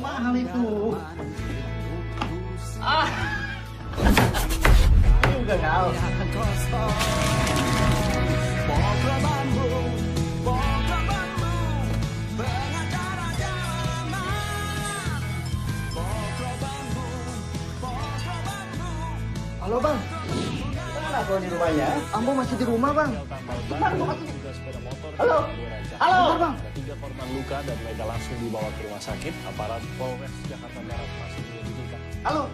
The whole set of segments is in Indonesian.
mahal itu. Juga kau. Halo bang, mana kau di rumahnya? Ambo masih di rumah bang. Halo, halo bang. Ada 3 korban luka dan mereka langsung dibawa ke rumah sakit. Aparat Polres Jakarta Barat masih menyelidiki. Halo,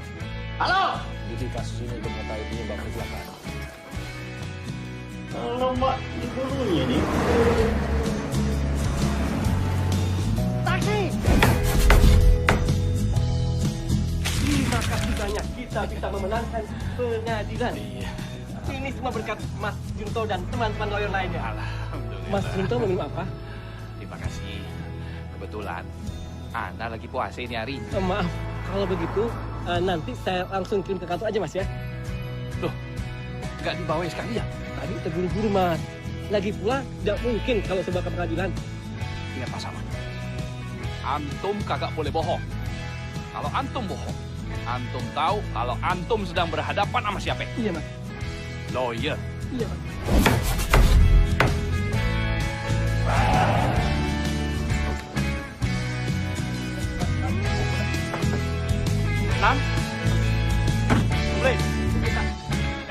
halo. Jadi kasus ini untuk mengetahui penyebab kecelakaan. Kalau mbak di dulunya nih. Taksi. Terima kasih banyak kita bisa memenangkan pengadilan. Iya. Ini semua berkat Mas Junto dan teman-teman lawyer lainnya. Alhamdulillah. Mas Junto meminum apa? Terima kasih. Kebetulan Anda lagi puasa ini hari. Maaf, kalau begitu nanti saya langsung kirim ke kantor aja Mas ya. Loh, nggak dibawa sekali ya? Tadi terburu-buru Mas. Lagi pula tidak mungkin kalau sebuah ke pengadilan. Ingat Pak Samad. Antum kagak boleh bohong. Kalau antum bohong, antum tahu kalau antum sedang berhadapan sama siapa? Iya Mas. Lawyer. Iya Mas. Enam. Mulai.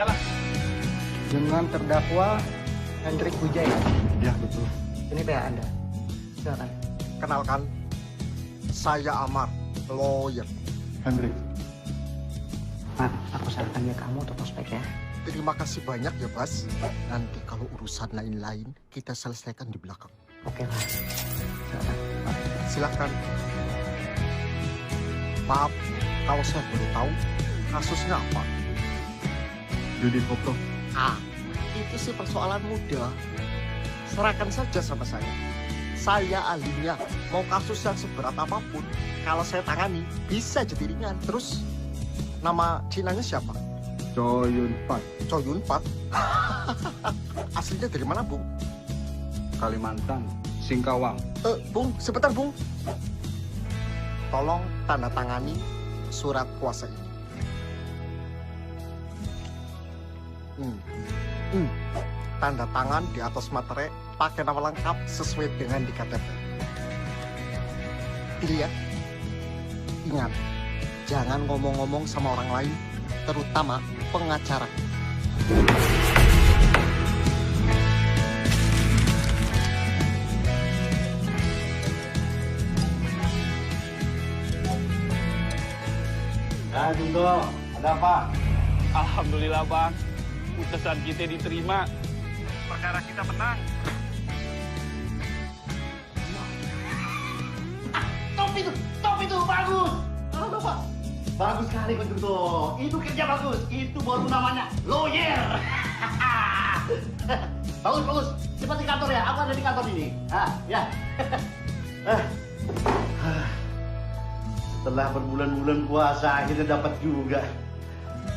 Jalan. Dengan terdakwa Hendrik Wijaya. Ya, betul. Ini PA Anda. Silakan. Kenalkan, saya Amar, lawyer. Hendrik. Mak, aku sarankan dia kamu untuk prospek ya. Terima kasih banyak ya, Bas. Nanti kalau urusan lain-lain, kita selesaikan di belakang. Oke Pak. Silakan. Silakan. Maaf, kalau saya boleh tahu, kasusnya apa? Judi koplo. Itu sih persoalan mudah. Serahkan saja sama saya. Saya ahlinya. Mau kasus yang seberat apapun, kalau saya tangani, bisa jadi ringan. Terus, nama Cinanya siapa? Coyun Pat. Coyun Pat. Aslinya dari mana, Bung? Kalimantan. Singkawang. Bung, sebentar, Bung. Tolong tanda tangani surat kuasa ini. Tanda tangan di atas materai pakai nama lengkap sesuai dengan di KTP. Dilihat. Ingat, jangan ngomong-ngomong sama orang lain, terutama pengacara. Nah, Junto, ada apa? Alhamdulillah Bang, putusan kita diterima. Perkara kita menang. Top itu, bagus. Halo, Pak. Bagus sekali, Pak Junto. Itu kerja bagus. Itu baru namanya lawyer. Bagus, bagus. Cepat di kantor ya. Aku ada di kantor ini. Ya. Setelah berbulan-bulan puasa, kita dapat juga.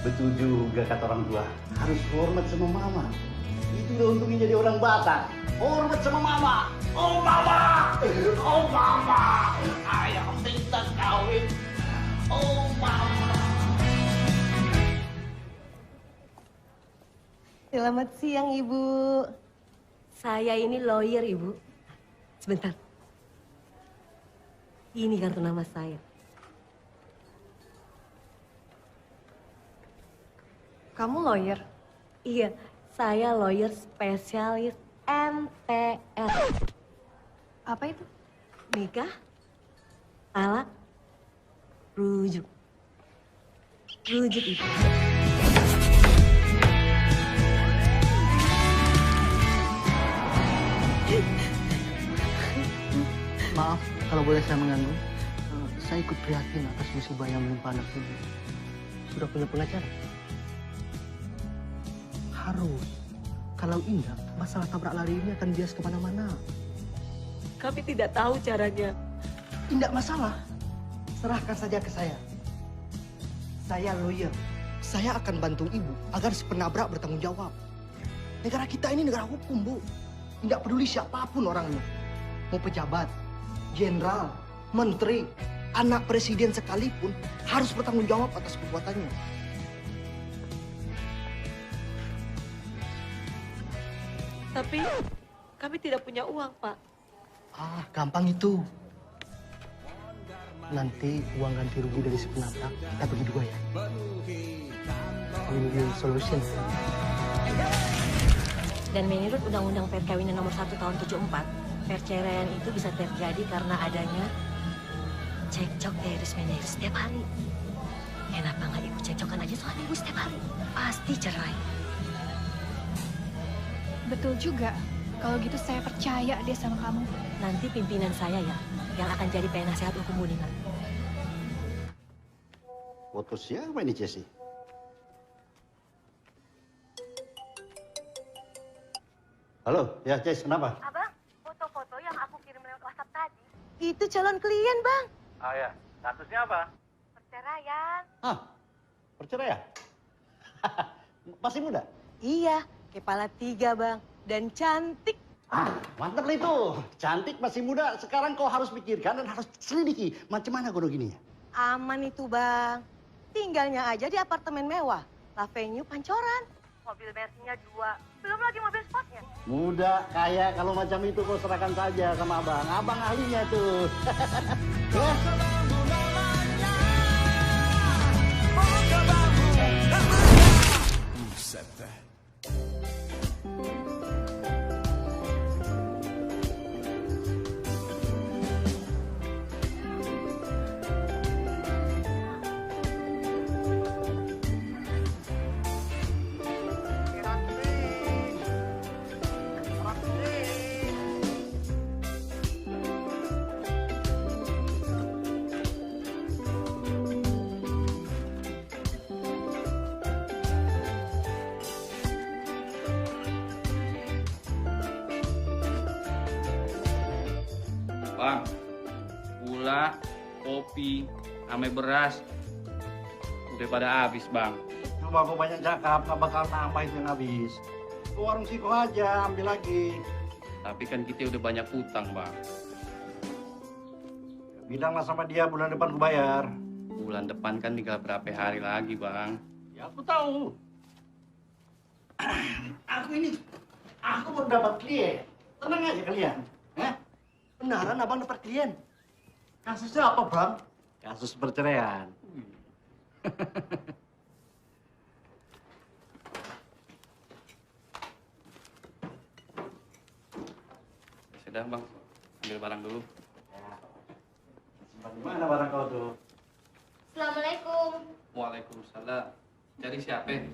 Betul juga kata orang tua. Harus hormat sama mama. Itu udah untungnya jadi orang Batak. Hormat sama mama. Oh mama. Oh mama. Ayah minta kawin. Oh mama. Selamat siang, Ibu. Saya ini lawyer, Ibu. Sebentar. Ini kartu nama saya. Kamu lawyer? Iya, saya lawyer spesialis MTR. Apa itu? Nikah, talak, rujuk. Rujuk itu. Maaf kalau boleh saya mengganggu. Saya ikut prihatin atas musibah yang menimpa anak ibu. Sudah punya pengacara? Harus. Kalau tidak, masalah tabrak lari ini akan bias kemana-mana. Kami tidak tahu caranya. Tidak masalah. Serahkan saja ke saya. Saya lawyer. Saya akan bantu ibu agar si penabrak bertanggung jawab. Negara kita ini negara hukum, Bu. Tidak peduli siapapun orangnya. Mau pejabat, jenderal, menteri, Anak presiden sekalipun harus bertanggung jawab atas perbuatannya. Tapi kami tidak punya uang, Pak. Ah, gampang itu. Nanti uang ganti rugi dari si penata kita bagi dua ya. Win-win solution. Dan menurut Undang-Undang Perkawinan Nomor 1 Tahun 74, perceraian itu bisa terjadi karena adanya cekcok terus-menerus setiap hari. Kenapa nggak ibu cekcokan aja soal ibu setiap hari? Pasti cerai. Betul juga. Kalau gitu saya percaya dia sama kamu. Nanti pimpinan saya ya, yang akan jadi penasehat hukum Wuningan. Foto siapa ini, Jesse? Halo, ya Jess, kenapa? Abang, foto-foto yang aku kirim lewat WhatsApp tadi. Itu calon klien, Bang. Ah ya, statusnya apa? Perceraian. Hah, perceraian? Masih muda? Iya, kepala 3, Bang. Dan cantik. Ah, mantap lah itu. Cantik, masih muda. Sekarang kau harus pikirkan dan harus selidiki. Macam mana kono gini ya? Aman itu, Bang. Tinggalnya aja di apartemen mewah. Avenue Pancoran. Mobil Mercy-nya 2. Belum lagi mobil sportnya. Muda, kaya, kalau macam itu kau serahkan saja sama abang. Abang ahlinya tuh. Ya. Bang, gula, kopi, ame beras, udah pada habis, Bang. Coba kau banyak cakap, gak bakal nambah itu yang habis. Ke warung Siko aja, ambil lagi. Tapi kan kita udah banyak utang, Bang. Bilanglah sama dia bulan depan ku bayar. Bulan depan kan tinggal berapa hari lagi, Bang. Ya aku tahu. Aku baru dapat klien. Tenang aja kalian. Benaran abang dapat klien. Kasusnya apa, Bang? Kasus perceraian. Sudah, Bang. Ambil barang dulu. Simpan di mana barang kau tuh? Assalamualaikum. Waalaikumsalam. Cari siapa?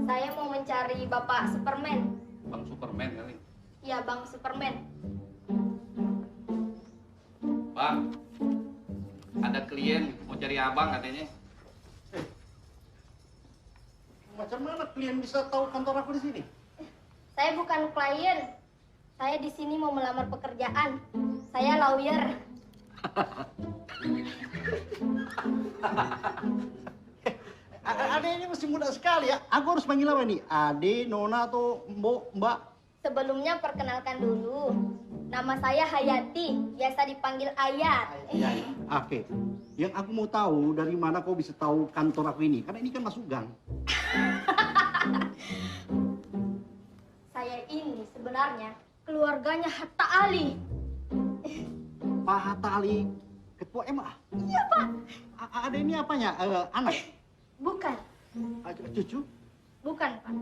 Saya mau mencari Bapak Superman. Bang Superman kali. Ya, Bang Superman. Bang, ada klien mau cari abang katanya. Macam mana klien bisa tahu kantor aku di sini? Saya bukan klien. Saya di sini mau melamar pekerjaan. Saya lawyer. Ade ini masih muda sekali ya. Aku harus panggil apa nih? Ade, Nona, atau Mbak? Sebelumnya perkenalkan dulu. Nama saya Hayati, biasa dipanggil Ayat. Ya. Oke. Yang aku mau tahu dari mana kau bisa tahu kantor aku ini? Karena ini kan masuk gang. Saya ini sebenarnya keluarganya Hatta Ali. Pak Hatta Ali, ketua MA. Iya, Pak. Ade ini apanya? Anak? Bukan. Cucu? Bukan, Pak.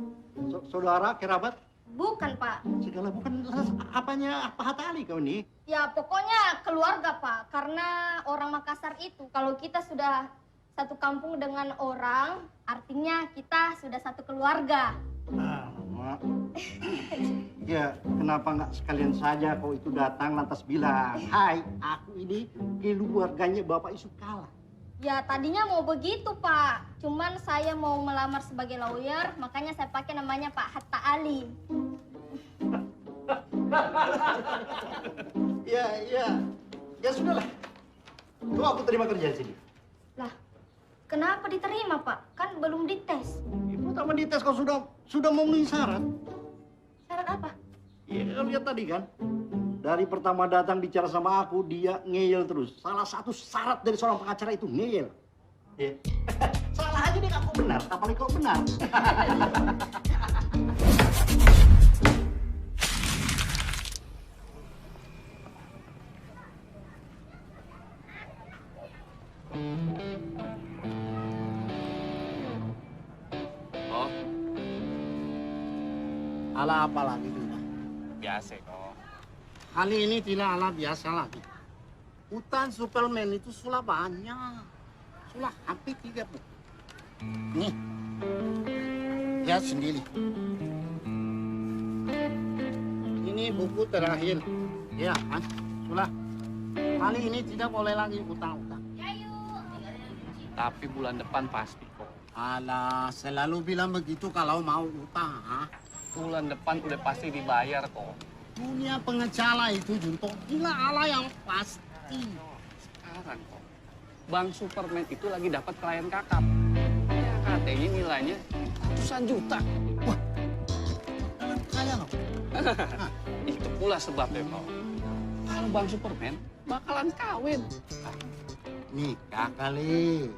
Saudara, kerabat? Bukan, Pak. Segala bukan. Apanya Pak Hatta Ali kau ini? Ya, pokoknya keluarga, Pak. Karena orang Makassar itu, kalau kita sudah satu kampung dengan orang, artinya kita sudah satu keluarga. Ya, kenapa nggak sekalian saja kau itu datang lantas bilang, hai, aku ini keluarganya Bapak Yusuf Kala. Ya, tadinya mau begitu, Pak. Cuman saya mau melamar sebagai lawyer, makanya saya pakai namanya Pak Hatta Ali. Ya sudahlah. Tuh aku terima kerja di sini. Lah, kenapa diterima, Pak? Kan belum dites. Ibu tak dites kau sudah memenuhi syarat. Syarat apa? Iya, kau lihat tadi kan. Dari pertama datang bicara sama aku, dia ngeyel terus. Salah satu syarat dari seorang pengacara itu ngeyel. Ya. Salah aja deh aku benar, apalagi kau benar. Oh, Ala apa lagi Dina? biasa kok. Kali ini tidak ala biasa lagi. Hutan Superman itu sudah banyak. Sudah hampir 3 buku. Nih, lihat sendiri. Ini buku terakhir. Ya, kan? Sudah. Kali ini tidak boleh lagi utang-utang. Tapi bulan depan pasti kok. Alah, selalu bilang begitu kalau mau utang. Ha? Bulan depan udah pasti dibayar kok. Dunia pengecara itu Junto, gila ala yang pasti. Sekarang kok, Bang Superman itu lagi dapat klien kakap. Ya katanya nilainya ratusan juta. Wah, kaya loh. Itu pula sebabnya kok. Kalau Bang Superman bakalan kawin. Nikah kali.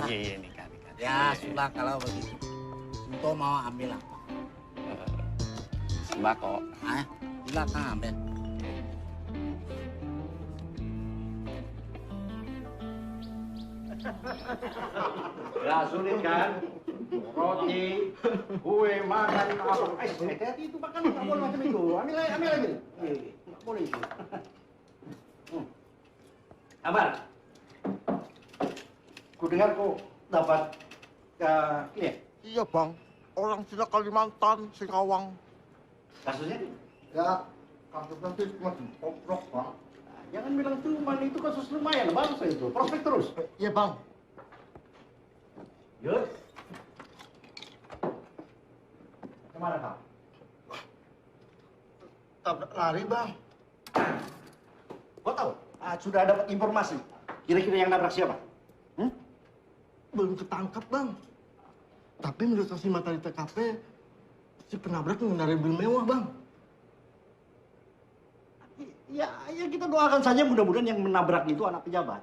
Iya nikah. Ya sudah kalau begitu. Junto mau ambil apa? Sembako. Silakan ambil. Gak sulit kan? Roti, kue, makan, apa? Hati-hati itu makan nggak boleh macam itu. Ambil lagi. Nggak boleh itu. Amar, ku dengar kau dapat klien. Iya bang, orang tidak Kalimantan, Singkawang. Kasusnya? Ya, kasusnya sih cuma dikoprok bang. Jangan bilang cuma itu kasus lumayan, bagus itu. Prospek terus. Iya bang. Yus. Kemana kau? Tabrak lari bang. Kau tahu? Sudah dapat informasi. Kira-kira yang nabrak siapa? Belum ketangkap bang. Tapi menurut saksi mata di TKP, si penabrak mengendarai mobil mewah bang. Ya kita doakan saja mudah-mudahan yang menabrak itu anak pejabat.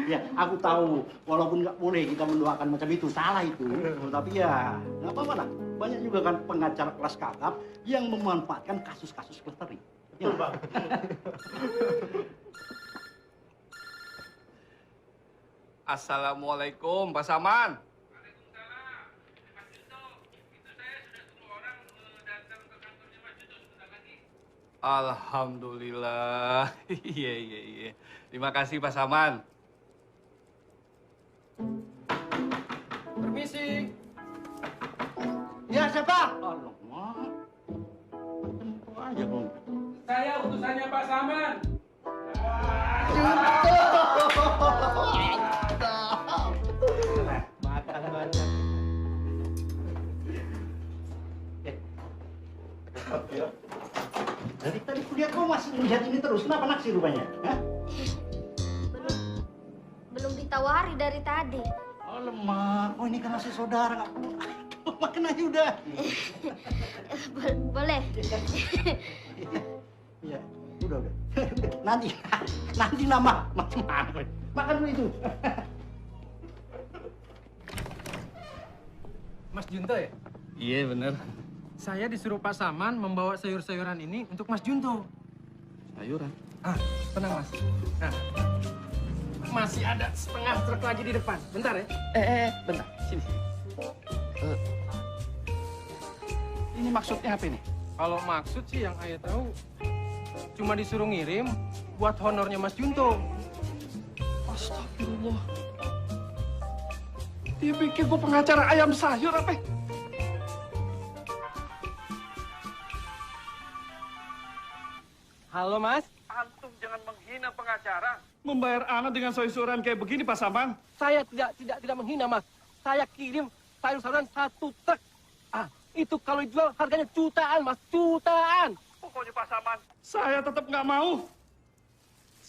ya, aku tahu. Walaupun nggak boleh kita mendoakan macam itu, salah itu. Tapi ya, nggak apa-apa lah. Banyak juga kan pengacara kelas kakap yang memanfaatkan kasus-kasus klastering. Ya, Bang. Assalamualaikum, Pak Saman. Alhamdulillah. Iya. Terima kasih Pak Saman. Permisi. Ya siapa? Alamak. Tempo aja, Bang. Saya utusannya Pak Saman. Makan. Dari tadi kuliah kau masih melihat ini terus. Kenapa naksir rupanya? Hah? Belum ditawari dari tadi. Oh lemah. Oh ini kan masih saudara nggak perlu. Makan aja udah. Boleh. Iya, udah. Nanti nama makan dulu itu. Mas Junto ya? Iya bener. Saya disuruh Pak Saman membawa sayur-sayuran ini untuk Mas Junto. Sayuran. Tenang Mas. Nah, masih ada setengah truk lagi di depan. Bentar ya. Bentar. Sini. Ini maksudnya apa ini? Kalau maksud sih yang ayah tahu cuma disuruh ngirim buat honornya Mas Junto. Astagfirullah. Dia pikir gue pengacara ayam sayur apa? Halo Mas. Antum jangan menghina pengacara. Membayar anak dengan sayur-sayuran kayak begini, Pak Saman. Saya tidak menghina Mas. Saya kirim sayur-sayuran 1 truk. Itu kalau dijual harganya jutaan Mas, jutaan. Pokoknya Pak Saman, saya tetap nggak mau.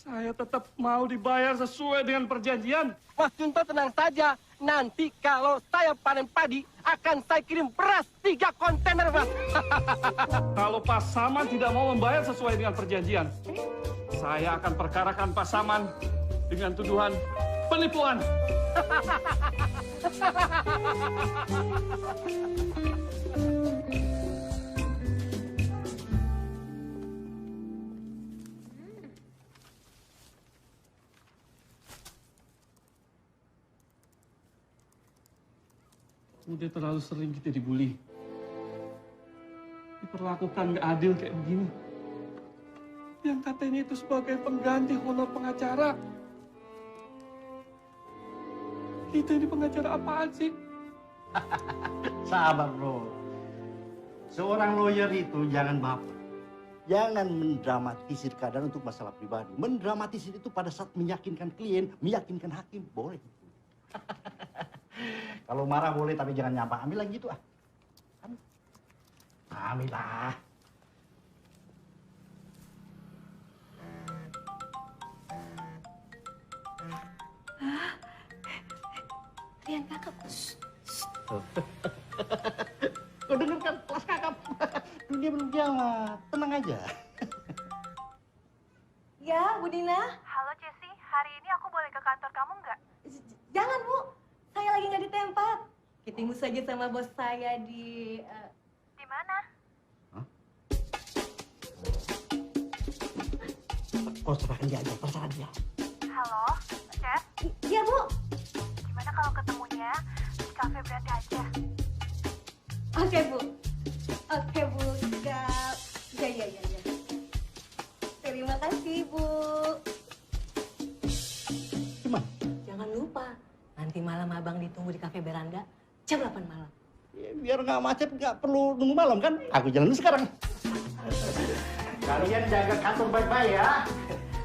Saya tetap mau dibayar sesuai dengan perjanjian. Mas Junto tenang saja. Nanti kalau saya panen padi, akan saya kirim beras 3 kontainer, Mas. Kalau Pasaman tidak mau membayar sesuai dengan perjanjian, saya akan perkarakan Pasaman dengan tuduhan penipuan. Udah terlalu sering kita dibully. Diperlakukan nggak adil kayak begini. Yang katanya itu sebagai pengganti honor pengacara. Kita ini pengacara apaan sih? Sabar, bro. Seorang lawyer itu jangan baper. Jangan mendramatisir keadaan untuk masalah pribadi. Mendramatisir itu pada saat meyakinkan klien, meyakinkan hakim, boleh. Kalau marah boleh, tapi jangan nyapa. Ambil lagi gitu, ah. Ambil lah. Rian kakak. Kau dengar kan kelas kakap? Dunia belum kiamat. Tenang aja. Ya, Bu Dina. Halo Cesi, hari ini aku boleh ke kantor kamu nggak? Jangan, Bu. Saya lagi nggak di tempat. Ketemu saja sama bos saya di... Di mana? Kau serahkan dia aja, terserah dia. Halo, Ces. Iya, Bu. Gimana kalau ketemunya di kafe berarti aja? Oke, Bu. Oke, Bu. Siap. Ya. Terima kasih, Bu. Gimana? Jangan lupa, nanti malam abang ditunggu di kafe beranda jam 8 malam. Ya, biar nggak macet, nggak perlu nunggu malam kan? Aku jalan dulu sekarang. Kalian jaga kantor baik-baik ya.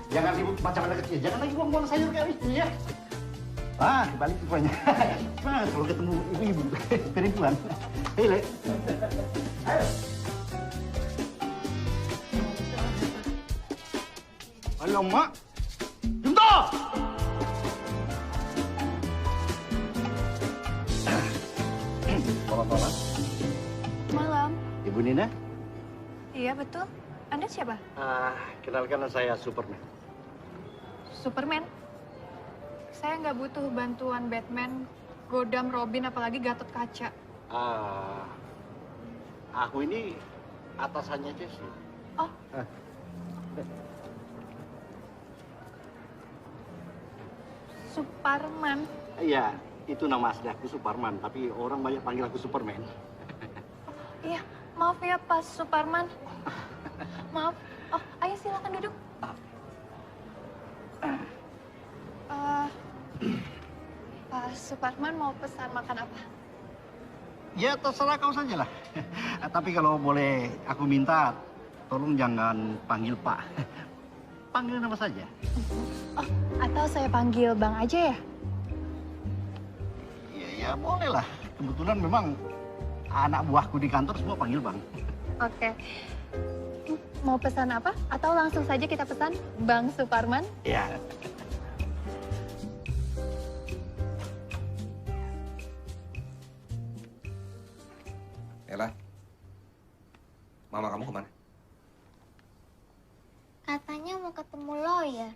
Jangan ribut macam anak kecil. Jangan lagi buang-buang sayur kayak itu ya. Ah, kebalik rupanya. Nah, kalau ketemu ibu-ibu perempuan. Hei, Le. Ayo. Ayo, Mak. Junto! Selamat malam. Malam. Ibu Nina? Iya, betul. Anda siapa? Kenalkan saya Superman. Superman. Saya nggak butuh bantuan Batman, Godam, Robin, apalagi Gatot Kaca. Aku ini atasannya Jesse. Oh. Superman. Iya, itu nama asli aku Superman, tapi orang banyak panggil aku Superman. Iya, maaf ya Pak Superman. Maaf. Oh, ayo silakan duduk. Pak Superman mau pesan makan apa? Ya, terserah kau saja lah. Tapi kalau boleh aku minta, tolong jangan panggil Pak. Panggil nama saja. Oh, atau saya panggil Bang aja ya? Ya boleh lah. Kebetulan memang anak buahku di kantor semua panggil Bang. Oke. Mau pesan apa? Atau langsung saja kita pesan Bang Superman? Ya. Ella, mama kamu kemana? Katanya mau ketemu lawyer.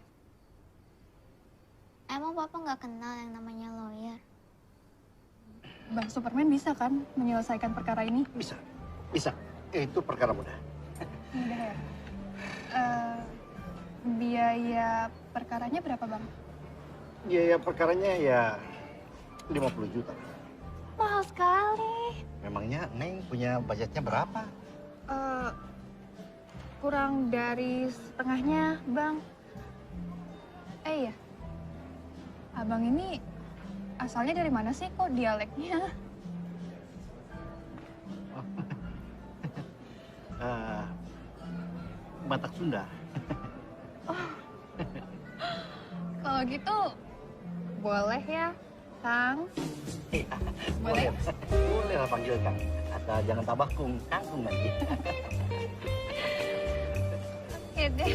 Emang Papa nggak kenal yang namanya lawyer? Bang Superman bisa kan menyelesaikan perkara ini? Bisa. Itu perkara mudah. Mudah ya? Biaya perkaranya berapa, Bang? Biaya perkaranya ya 50 juta. Mahal sekali. Memangnya Neng punya budgetnya berapa? Kurang dari setengahnya, Bang. Iya. Abang ini asalnya dari mana sih kok dialeknya? Batak Sunda. Kalau gitu, boleh ya, Kang? Boleh? Boleh lah panggil Kang. Atau jangan tambah kangkung nanti. Oke deh.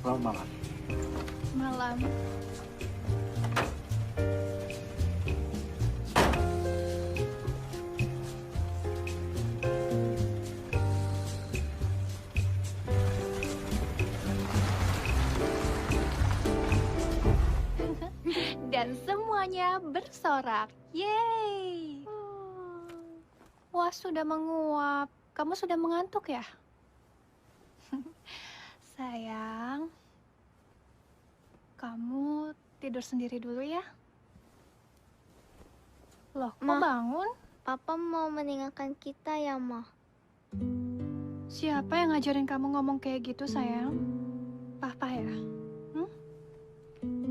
Selamat malam. Malam. Dan semuanya bersorak. Yeay. Wah, sudah menguap. Kamu sudah mengantuk ya? Sayang, kamu tidur sendiri dulu ya. Loh, kok bangun? Papa mau meninggalkan kita ya, Ma? Siapa yang ngajarin kamu ngomong kayak gitu, sayang? Papa ya?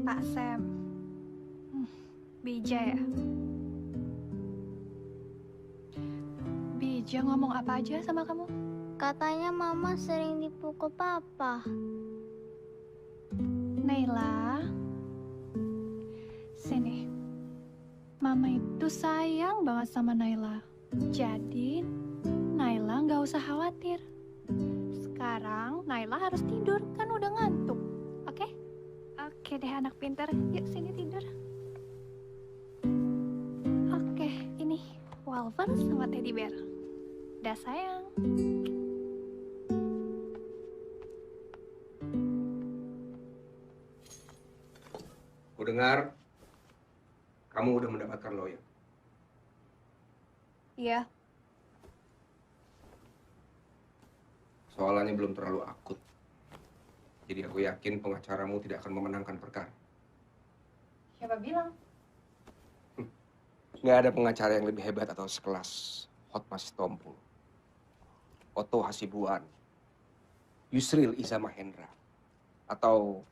Pak Sam? Bija ya? Bija ngomong apa aja sama kamu? Katanya Mama sering dipukul Papa. Naila, sini. Mama itu sayang banget sama Naila. Jadi, Naila nggak usah khawatir. Sekarang Naila harus tidur, kan udah ngantuk. Oke? Oke deh anak pintar. Yuk sini tidur. Oke, ini Wolver sama Teddy Bear. Dah sayang. Ku dengar kamu udah mendapatkan lawyer. Iya. Soalannya belum terlalu akut. Jadi aku yakin pengacaramu tidak akan memenangkan perkara. Siapa bilang? Nggak ada pengacara yang lebih hebat atau sekelas Hotmas Sitompul, Otto Hasibuan, Yusril Iza Mahendra, atau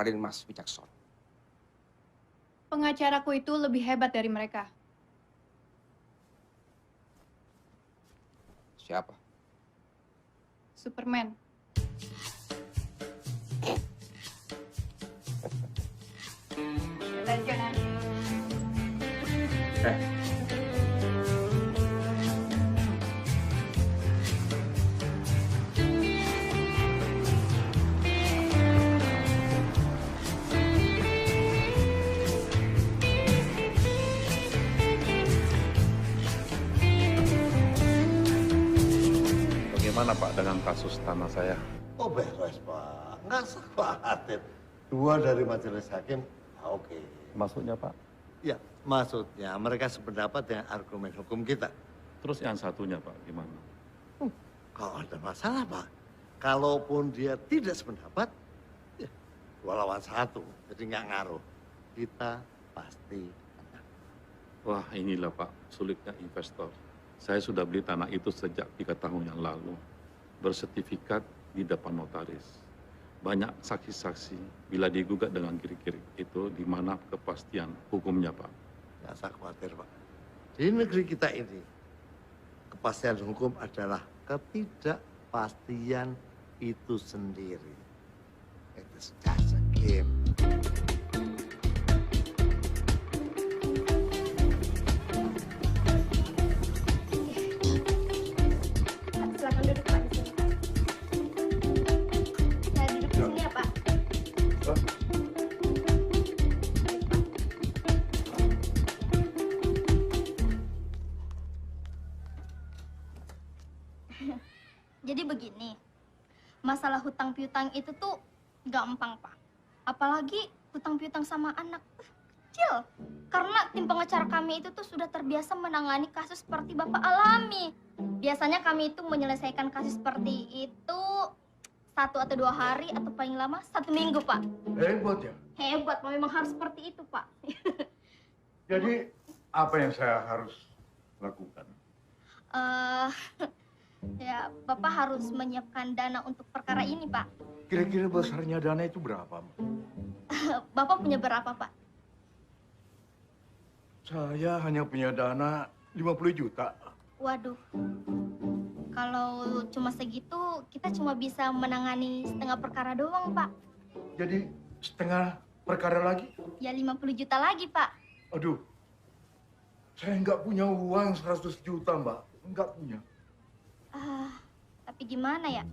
Raden Mas Wicaksono. Pengacaraku itu lebih hebat dari mereka. Siapa? Superman. Bagaimana Pak dengan kasus tanah saya? Oh beres Pak, nggak usah khawatir. 2 dari majelis hakim, oke. Maksudnya Pak? Ya, maksudnya mereka sependapat dengan argumen hukum kita. Terus yang satunya Pak, gimana? Kalau ada masalah Pak, kalaupun dia tidak sependapat, ya 2 lawan 1, jadi nggak ngaruh. Kita pasti menang. Wah inilah Pak, sulitnya investor. Saya sudah beli tanah itu sejak 3 tahun yang lalu. Bersertifikat di depan notaris. Banyak saksi-saksi bila digugat dengan kiri-kiri itu di mana kepastian hukumnya Pak. Nggak usah khawatir Pak. Di negeri kita ini, kepastian hukum adalah ketidakpastian itu sendiri. It's just a game. Silakan duduk Pak di sini. Saya duduk di sini ya Pak. Jadi begini, masalah hutang piutang itu tuh gampang Pak. Apalagi hutang piutang sama anak kecil. Karena tim pengacara kami itu tuh sudah terbiasa menangani kasus seperti Bapak alami. Biasanya kami itu menyelesaikan kasus seperti itu 1 atau 2 hari atau paling lama 1 minggu Pak. Hebat ya. Hebat, memang harus seperti itu Pak. Jadi apa yang saya harus lakukan? Ya, Bapak harus menyiapkan dana untuk perkara ini, Pak. Kira-kira besarnya dana itu berapa? Bapak punya berapa, Pak? Saya hanya punya dana 50 juta. Waduh. Kalau cuma segitu, kita cuma bisa menangani setengah perkara doang, Pak. Jadi setengah perkara lagi? Ya 50 juta lagi, Pak. Aduh, saya nggak punya uang 100 juta, Mbak. Nggak punya. Tapi gimana ya?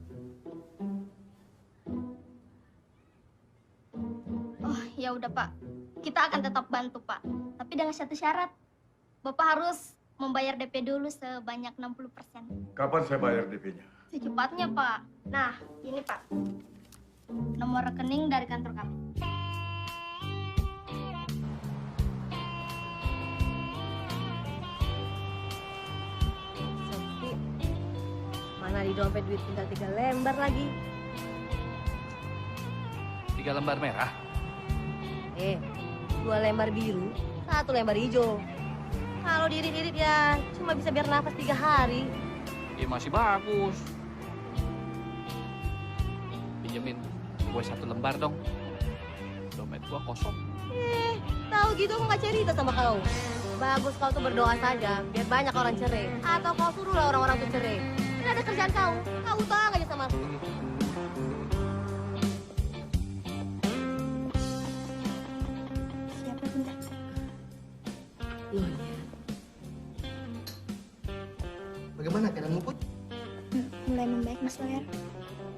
Ya udah Pak, kita akan tetap bantu Pak. Tapi dengan satu syarat, Bapak harus membayar DP dulu sebanyak 60%. Kapan saya bayar DP-nya? Secepatnya Pak. Nah, ini Pak, nomor rekening dari kantor kami. Sepi. Mana di dompet duit tinggal 3 lembar lagi. 3 lembar merah. 2 lembar biru, 1 lembar hijau. Kalau diirit-irit ya cuma bisa biar nafas 3 hari. Ya masih bagus. Pinjemin gue 1 lembar dong. Dompet gue kosong. Tahu gitu aku nggak cerita sama kau. Bagus kau tuh berdoa saja biar banyak orang cerai. Atau kau suruhlah orang-orang tuh cerai. Ini ada kerjaan kau. Kau utang aja sama aku. Siapa Bunda? Lonya. Bagaimana keadaanmu, Put? Mulai membaik Mas Lawyer.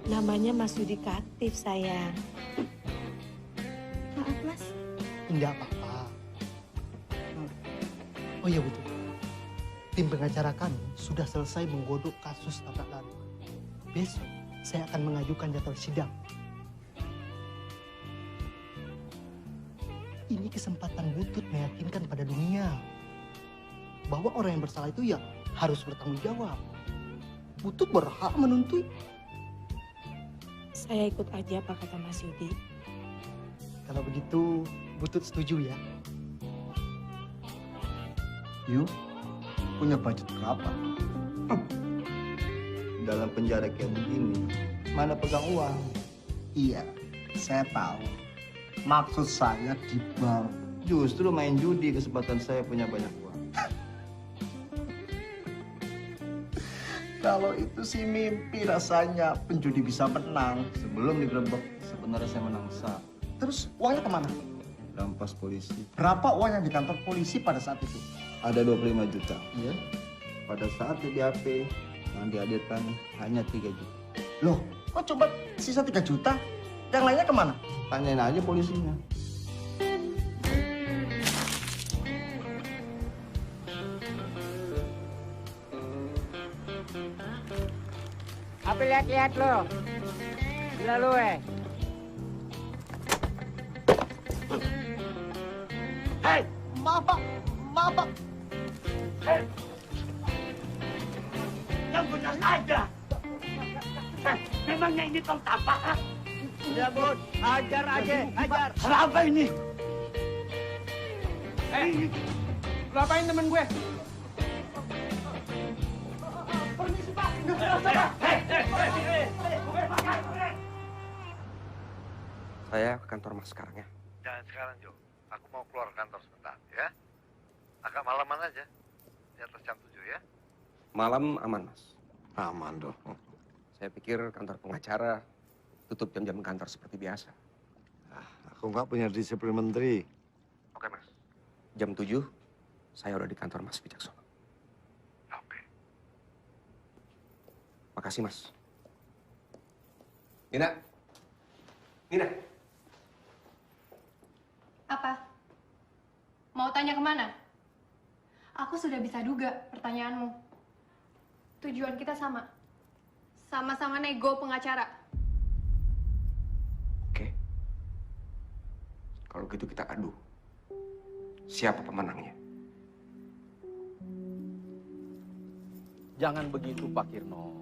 Namanya Mas Yudikatif, sayang. Maaf Mas. Enggak apa-apa. Oh iya betul. Tim pengacara kami sudah selesai menggodok kasus tabrak lari. Besok saya akan mengajukan jadwal sidang. Ini kesempatan Butut meyakinkan pada dunia bahwa orang yang bersalah itu ya harus bertanggung jawab. Butut berhak menuntut. Saya ikut aja apa kata Mas Yudi. Kalau begitu Butut setuju ya. You punya budget berapa? Dalam penjara kayak begini, mana pegang uang? Iya, saya tahu. Maksud saya di bank. Justru main judi kesempatan saya punya banyak uang. Kalau itu sih mimpi rasanya penjudi bisa menang. Sebelum digerebek, sebenarnya saya menang besar. Terus uangnya kemana? Rampas polisi. Berapa uang yang di kantor polisi pada saat itu? Ada 25 juta. Iya. Pada saat di BAP yang dihadirkan hanya 3 juta. Loh, kok coba sisa 3 juta? Yang lainnya kemana? Tanyain aja polisinya. Apa lihat-lihat lo? Gila lo Hei, maaf Pak. Maaf Pak. Hei. Yang benar aja. Memangnya ini tong tapak? Ya Bud, ajar aja, ajar. Apa ini? Lu apain temen gue? Permisi Pak. Saya ke kantor Mas sekarang ya. Jangan sekarang, Jo. Aku mau keluar kantor sebentar, ya. Agak malaman aja. Di atas jam 7, ya. Malam aman, Mas. Aman dong. Saya pikir kantor pengacara tutup jam-jam kantor seperti biasa. Aku nggak punya disiplin menteri. Oke, Mas. Jam 7, saya udah di kantor Mas Wicaksono. Oke. Makasih, Mas. Nina. Nina. Apa? Mau tanya kemana? Aku sudah bisa duga pertanyaanmu. Tujuan kita sama. Sama-sama nego pengacara. Oke. Kalau gitu kita adu. Siapa pemenangnya? Jangan begitu Pak Kirno.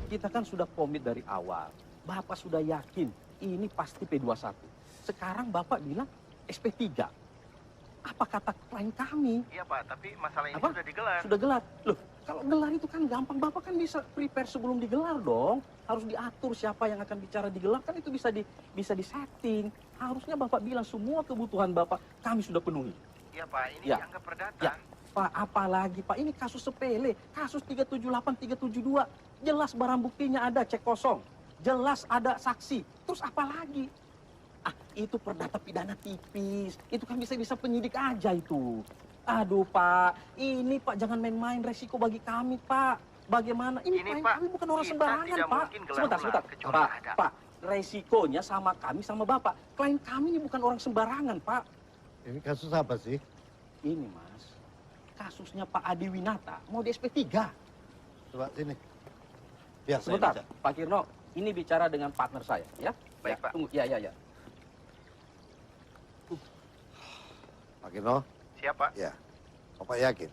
Kita kan sudah komit dari awal. Bapak sudah yakin ini pasti P21. Sekarang Bapak bilang SP3. Apa kata klien kami? Iya Pak, tapi masalah ini Apa? sudah digelar. Sudah gelar. Loh, kalau gelar itu kan gampang. Bapak kan bisa prepare sebelum digelar dong. Harus diatur siapa yang akan bicara digelar. Kan itu bisa disetting. Harusnya Bapak bilang semua kebutuhan Bapak kami sudah penuhi. Iya Pak, ini Ya. dianggap perdata. Ya, Pak, apalagi Pak, ini kasus sepele. Kasus 378, 372. Jelas barang buktinya ada, cek kosong. Jelas ada saksi. Terus apa lagi? Ah, itu perdata pidana tipis. Itu kan bisa penyidik aja itu. Aduh Pak, ini Pak jangan main-main resiko bagi kami Pak. Bagaimana? Ini Ini, klien Pak, kami bukan orang kita sembarangan tidak Pak. mungkin gelar Sebentar, ulang, sebentar. kecuali Pak, ada. Pak, resikonya sama kami, sama Bapak. Klien kami ini bukan orang sembarangan, Pak. Ini kasus apa sih? Ini, Mas, kasusnya Pak Adi Winata mau di SP3. Coba sini. Biar saya Sebentar, baca. Pak Kirno, ini bicara dengan partner saya, ya? Baik, Ya, Pak. Tunggu, ya. Pak Kino? Siapa? Ya. Bapak yakin?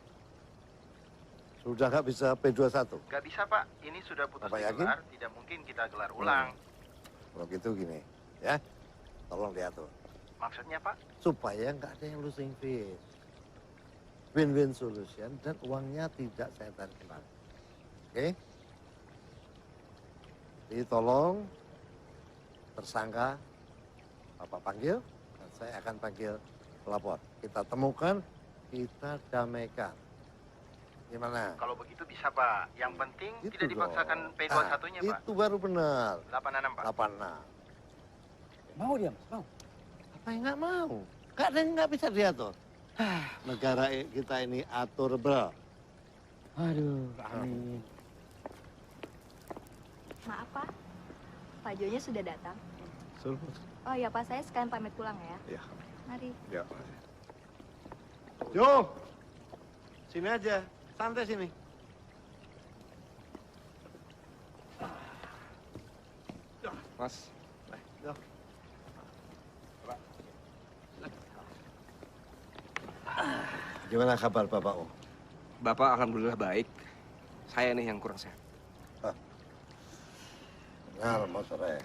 Sudah nggak bisa P21? Gak bisa, Pak. Ini sudah putus Bapak yakin? digelar. Tidak mungkin kita gelar ulang. Kalau gitu gini, ya. Tolong diatur. Maksudnya, Pak? Supaya nggak ada yang losing fees. Win-win solution dan uangnya tidak saya tarik kembali. Oke? Jadi tolong tersangka Bapak panggil dan saya akan panggil pelapor. Kita temukan, kita damaikan. Gimana? Kalau begitu bisa, Pak. Yang penting Itu tidak dipaksakan dong. P21-nya, Pak. Itu baru benar. 86, Pak. 86. Mau dia, Mas? Mau? Apa yang nggak mau? Nggak ada yang nggak bisa diatur. Negara kita ini aturable. Aduh, amin. Maaf, Pak. Pak Jonya sudah datang. Suruh. Oh ya, Pak. Saya sekalian pamit pulang ya. Ya. Mari. Ya. Jo, sini aja. Santai sini. Mas. Jo. Gimana kabar Bapak Om? Bapak alhamdulillah baik. Saya nih yang kurang sehat. Benar, Mas Sore.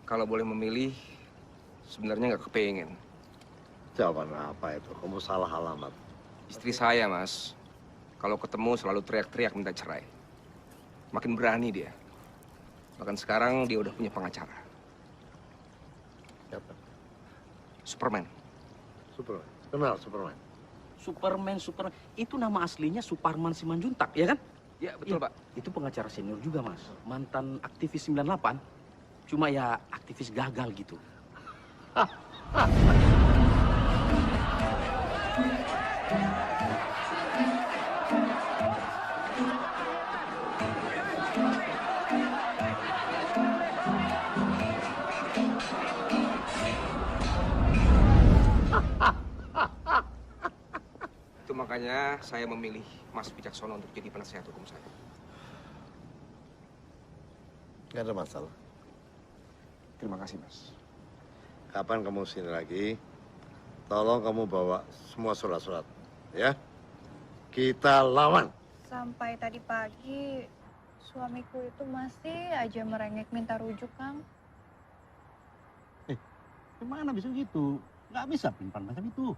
Kalau boleh memilih, sebenarnya nggak kepengen. Jawaban apa itu? Kamu salah alamat. Istri saya, Mas. Kalau ketemu selalu teriak-teriak minta cerai. Makin berani dia. Bahkan sekarang dia udah punya pengacara. Siapa? Superman. Superman. Kenal Superman. Superman. Itu nama aslinya Suparman Simanjuntak, ya kan? Ya, betul, Pak. Itu pengacara senior juga, Mas. Mantan aktivis 98. Cuma ya aktivis gagal gitu. Itu makanya saya memilih Mas Wicaksono untuk jadi penasehat hukum saya. Nggak ada masalah. Terima kasih, Mas. Kapan kamu sini lagi? Tolong kamu bawa semua surat-surat, ya. Kita lawan. Sampai tadi pagi, suamiku itu masih aja merengek minta rujuk, Kang. Gimana bisa gitu? Nggak bisa pimpan macam itu.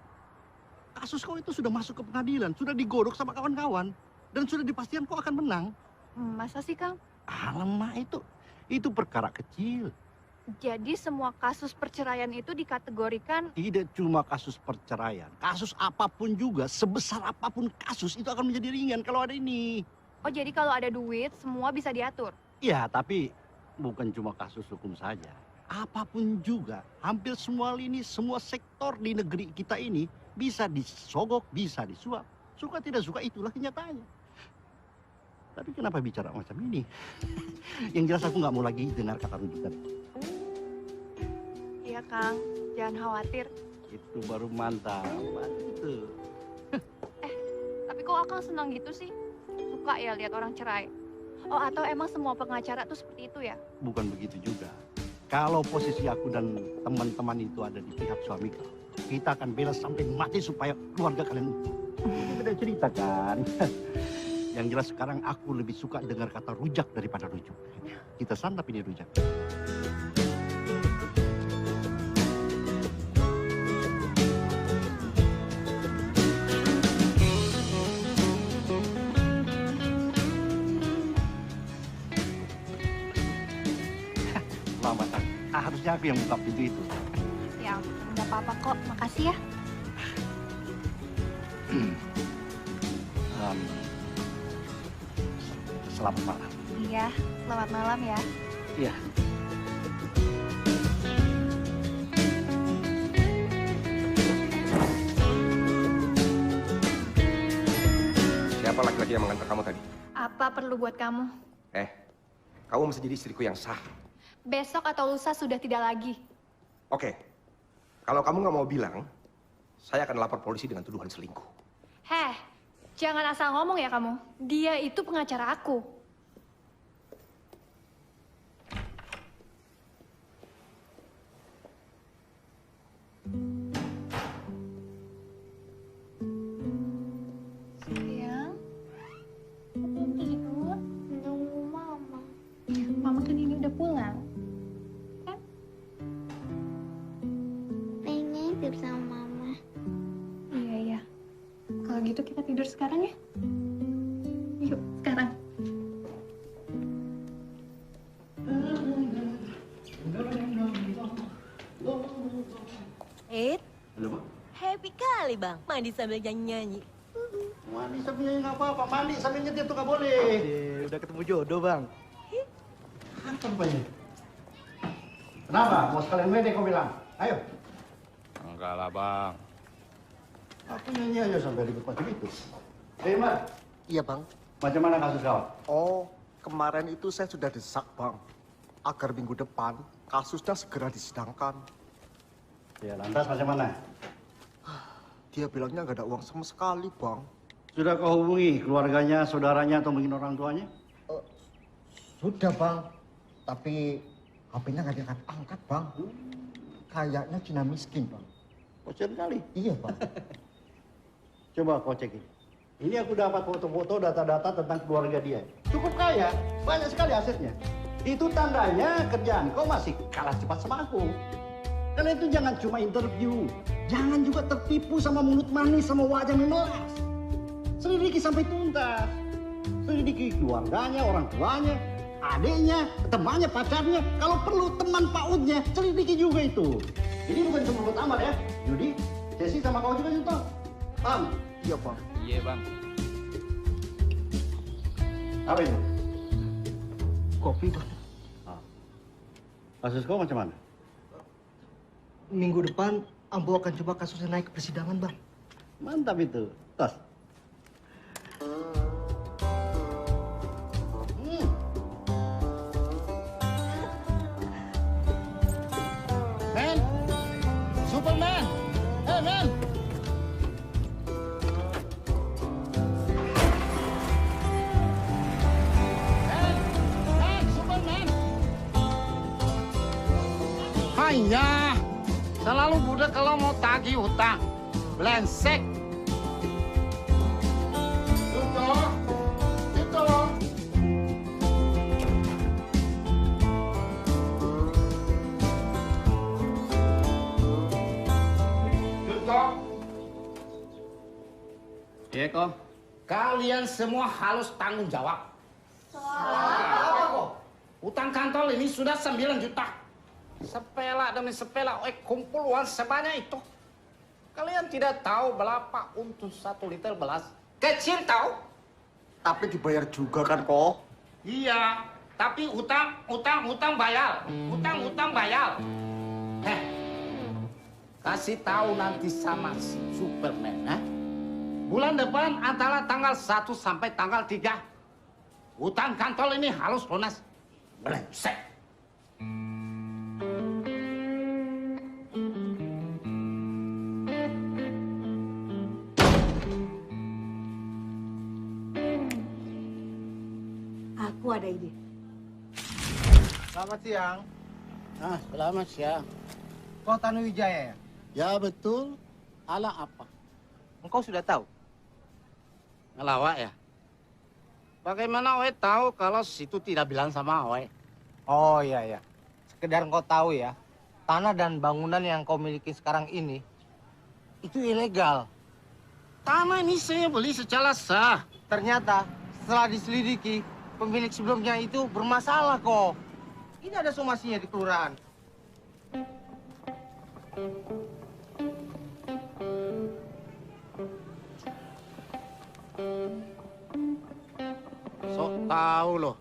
Kasus kau itu sudah masuk ke pengadilan, sudah digodok sama kawan-kawan, dan sudah dipastikan kau akan menang. Masa sih, Kang? Alamak, itu perkara kecil. Jadi semua kasus perceraian itu dikategorikan... Tidak cuma kasus perceraian, kasus apapun juga, sebesar apapun kasus itu akan menjadi ringan kalau ada ini. Oh, jadi kalau ada duit, semua bisa diatur? Ya, tapi bukan cuma kasus hukum saja. Apapun juga, hampir semua lini, semua sektor di negeri kita ini bisa disogok, bisa disuap. Suka tidak suka, itulah kenyataannya. Tapi kenapa bicara macam ini? Yang jelas aku nggak mau lagi dengar kata rujukan. Iya, Kang. Jangan khawatir. Itu baru mantap. Itu. Tapi kok Akang senang gitu sih? Suka ya lihat orang cerai? Oh, atau emang semua pengacara tuh seperti itu ya? Bukan begitu juga. Kalau posisi aku dan teman-teman itu ada di pihak suami kau, kita akan bela sampai mati supaya keluarga kalian utuh. Itu beda cerita kan? Yang jelas sekarang aku lebih suka dengar kata rujak daripada rujuk. Kita santap ini rujak. Selamat. Harusnya aku yang buka pintu itu. Ya, nggak apa-apa kok. Makasih ya. Selamat malam. Iya, selamat malam ya. Iya. Siapa laki-laki yang mengantar kamu tadi? Apa perlu buat kamu? Kamu mesti jadi istriku yang sah. Besok atau lusa sudah tidak lagi. Oke, kalau kamu nggak mau bilang, saya akan lapor polisi dengan tuduhan selingkuh. Heh, jangan asal ngomong ya kamu. Dia itu pengacara aku. Sayang, belum tidur? Nunggu mama. Mama kan ini udah pulang. Pengen tidur sama mama. Iya, iya. Kalau gitu kita tidur sekarang ya? Yuk, sekarang. Halo, Bang. Happy kali bang, mandi sambil nyanyi-nyanyi. Mandi sambil nyanyi nggak apa-apa. Mandi sambil nyetir tuh nggak boleh. Udah ketemu jodoh, Bang. Apa rupanya? Kenapa? Mau sekalian WD kau bilang? Ayo. Enggak lah, Bang. Aku nyanyi aja sampai ribut macam itu. Mar. Iya, Bang. Macam mana kasus kau? Oh, kemarin itu saya sudah desak, Bang. Agar minggu depan kasusnya segera disidangkan. Ya, lantas macam mana? Dia bilangnya nggak ada uang sama sekali, Bang. Sudah kau hubungi keluarganya, saudaranya, atau mungkin orang tuanya? Sudah, Bang. Tapi HP-nya nggak diangkat-angkat, Bang. Kayaknya Cina miskin, Bang. Bocor kali? Iya, Bang. Coba kau cek ini. Ini aku dapat foto-foto, data-data tentang keluarga dia. Cukup kaya, banyak sekali asetnya. Itu tandanya kerjaan kau masih kalah cepat sama aku. Karena itu jangan cuma interview. Jangan juga tertipu sama mulut manis, sama wajah memelas. Selidiki sampai tuntas. Selidiki keluarganya, orang tuanya, adiknya, temannya, pacarnya. Kalau perlu teman pautnya, selidiki juga itu. Ini bukan cuma buat Amar ya. Judi, Cesi sama kau juga contoh. Paham? Iya, Bang. Iya, Bang. Apa itu? Kopi, Bang. Kasus kau macam mana? Minggu depan, Ambo akan coba kasusnya naik ke persidangan, Bang. Mantap itu. Tos. Man! Superman! Hey, man! Man, Superman! Hanya, selalu budak kalau mau tagih hutang. Blensek. Itu. Iya, kok. Kalian semua harus tanggung jawab. Apa kok? Utang kantor ini sudah 9 juta. Sepela demi sepela, kumpul uang sebanyak itu. Kalian tidak tahu berapa untuk 1 liter beras. Kecil tahu? Tapi dibayar juga kan, kok? Iya, tapi utang bayar. Utang bayar. Kasih tahu nanti sama si Superman, bulan depan antara tanggal 1 sampai tanggal 3. Utang kantor ini harus lunas. Brengsek. Aku ada ide. Selamat siang. Selamat siang. Kau Tanuwijaya ya? Ya betul. Ala apa? Engkau sudah tahu? Ngelawak ya? Bagaimana Oe tahu kalau situ tidak bilang sama Oe? Oh iya. Sekedar engkau tahu ya, tanah dan bangunan yang kau miliki sekarang ini, itu ilegal. Tanah ini saya beli secara sah. Ternyata setelah diselidiki, pemilik sebelumnya itu bermasalah kok. Ini ada somasinya di kelurahan. Sok tahu loh.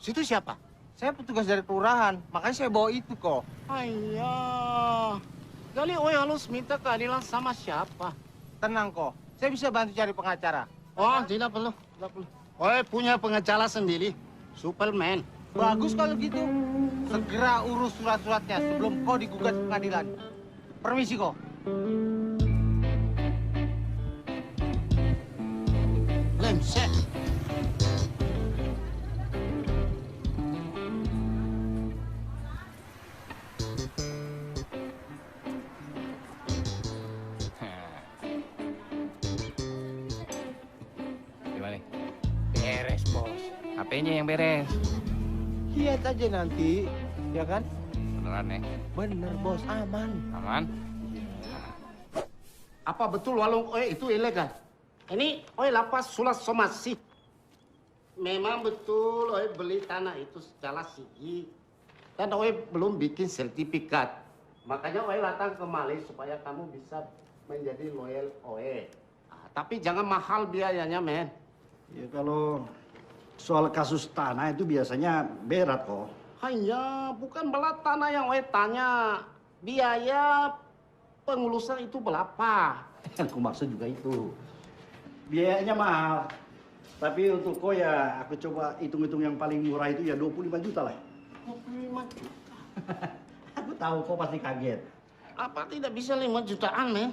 Situ siapa? Saya petugas dari kelurahan, makanya saya bawa itu kok. Ayah. Kali Oe harus minta keadilan sama siapa? Tenang kok, saya bisa bantu cari pengacara. Oh, tidak perlu. Oe punya pengacara sendiri. Superman. Bagus kalau gitu. Segera urus surat-suratnya sebelum kau digugat ke pengadilan. Permisi kau. Lemsek. Gimana? Beres, Bos. HP-nya yang beres. Lihat aja nanti, ya kan? Beneran ya? Bener, Bos. Aman. Aman? Apa betul warung Oe itu ilegal? Ini Oe lapas sulat somasi. Memang betul Oe beli tanah itu secara sigi. Dan Oe belum bikin sertifikat. Makanya Oe datang kemari supaya kamu bisa menjadi loyal Oe. Tapi jangan mahal biayanya, men. Ya kalau soal kasus tanah itu biasanya berat kok. Hanya bukan belat tanah yang Oe tanya. Biaya pengulusan itu berapa? Aku maksud juga itu. Biayanya mahal. Tapi untuk kau ya aku coba hitung-hitung yang paling murah itu ya 25 juta lah. 25 juta? Aku tahu kau pasti kaget. Apa tidak bisa 5 jutaan, men?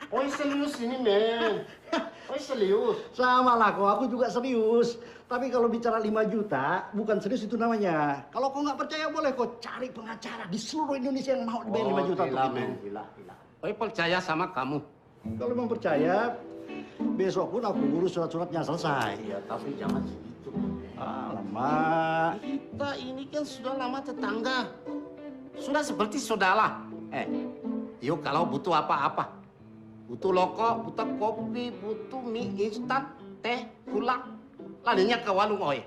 Oe serius ini, men. Oe serius. Sama lah kok, aku juga serius. Tapi kalau bicara 5 juta, bukan serius itu namanya. Kalau kau nggak percaya boleh kau cari pengacara di seluruh Indonesia yang mau dibayar 5 juta untuk itu. Gila. Oe percaya sama kamu. Kalau memang percaya, besok pun aku urus surat-suratnya selesai. Ya, tapi jangan segitu. Alamak. Kita ini kan sudah lama tetangga. Sudah seperti saudara. Yuk kalau butuh apa-apa. Butuh loko, butuh kopi, butuh mie instan, teh, gula. Larinya ke warung Oe.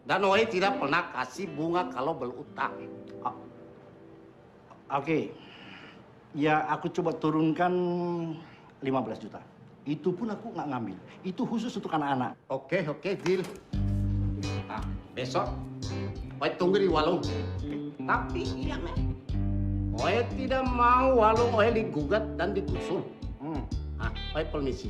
Dan Oe tidak pernah kasih bunga kalau berutang. Oke. Ya aku coba turunkan 15 juta. Itu pun aku nggak ngambil. Itu khusus untuk anak-anak. Oke, deal. Nah, besok Oe tunggu di warung. Tapi iya, men. Oe tidak mau warung Oe digugat dan digusur. Nah, Oe permisi.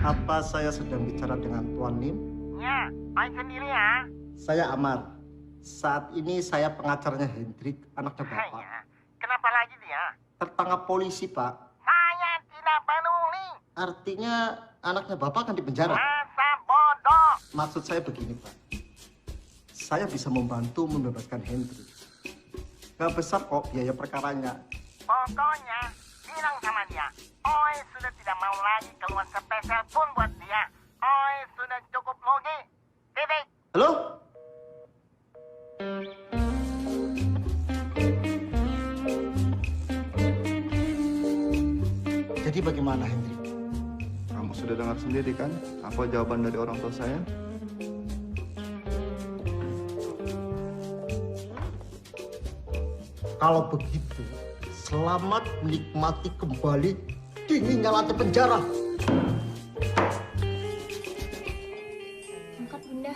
Apa saya sedang bicara dengan Tuan Lim? Ya, Oe sendiri ya. Saya Amar. Saat ini saya pengacaranya Hendrik, anaknya Bapak. Kenapa lagi dia? Tertangkap polisi, Pak. Saya tidak peduli. Artinya anaknya Bapak akan dipenjara. Masa bodoh. Maksud saya begini, Pak. Saya bisa membantu membebaskan Hendrik. Gak besar kok biaya perkaranya. Pokoknya, bilang sama dia. Oe sudah tidak mau lagi keluar spesial pun buat dia. Oe sudah cukup logi. Titik. Halo? Jadi bagaimana, Hendrik? Kamu sudah dengar sendiri kan apa jawaban dari orang tua saya? Kalau begitu, selamat menikmati kembali dinginnya lantai penjara. Angkat, Bunda.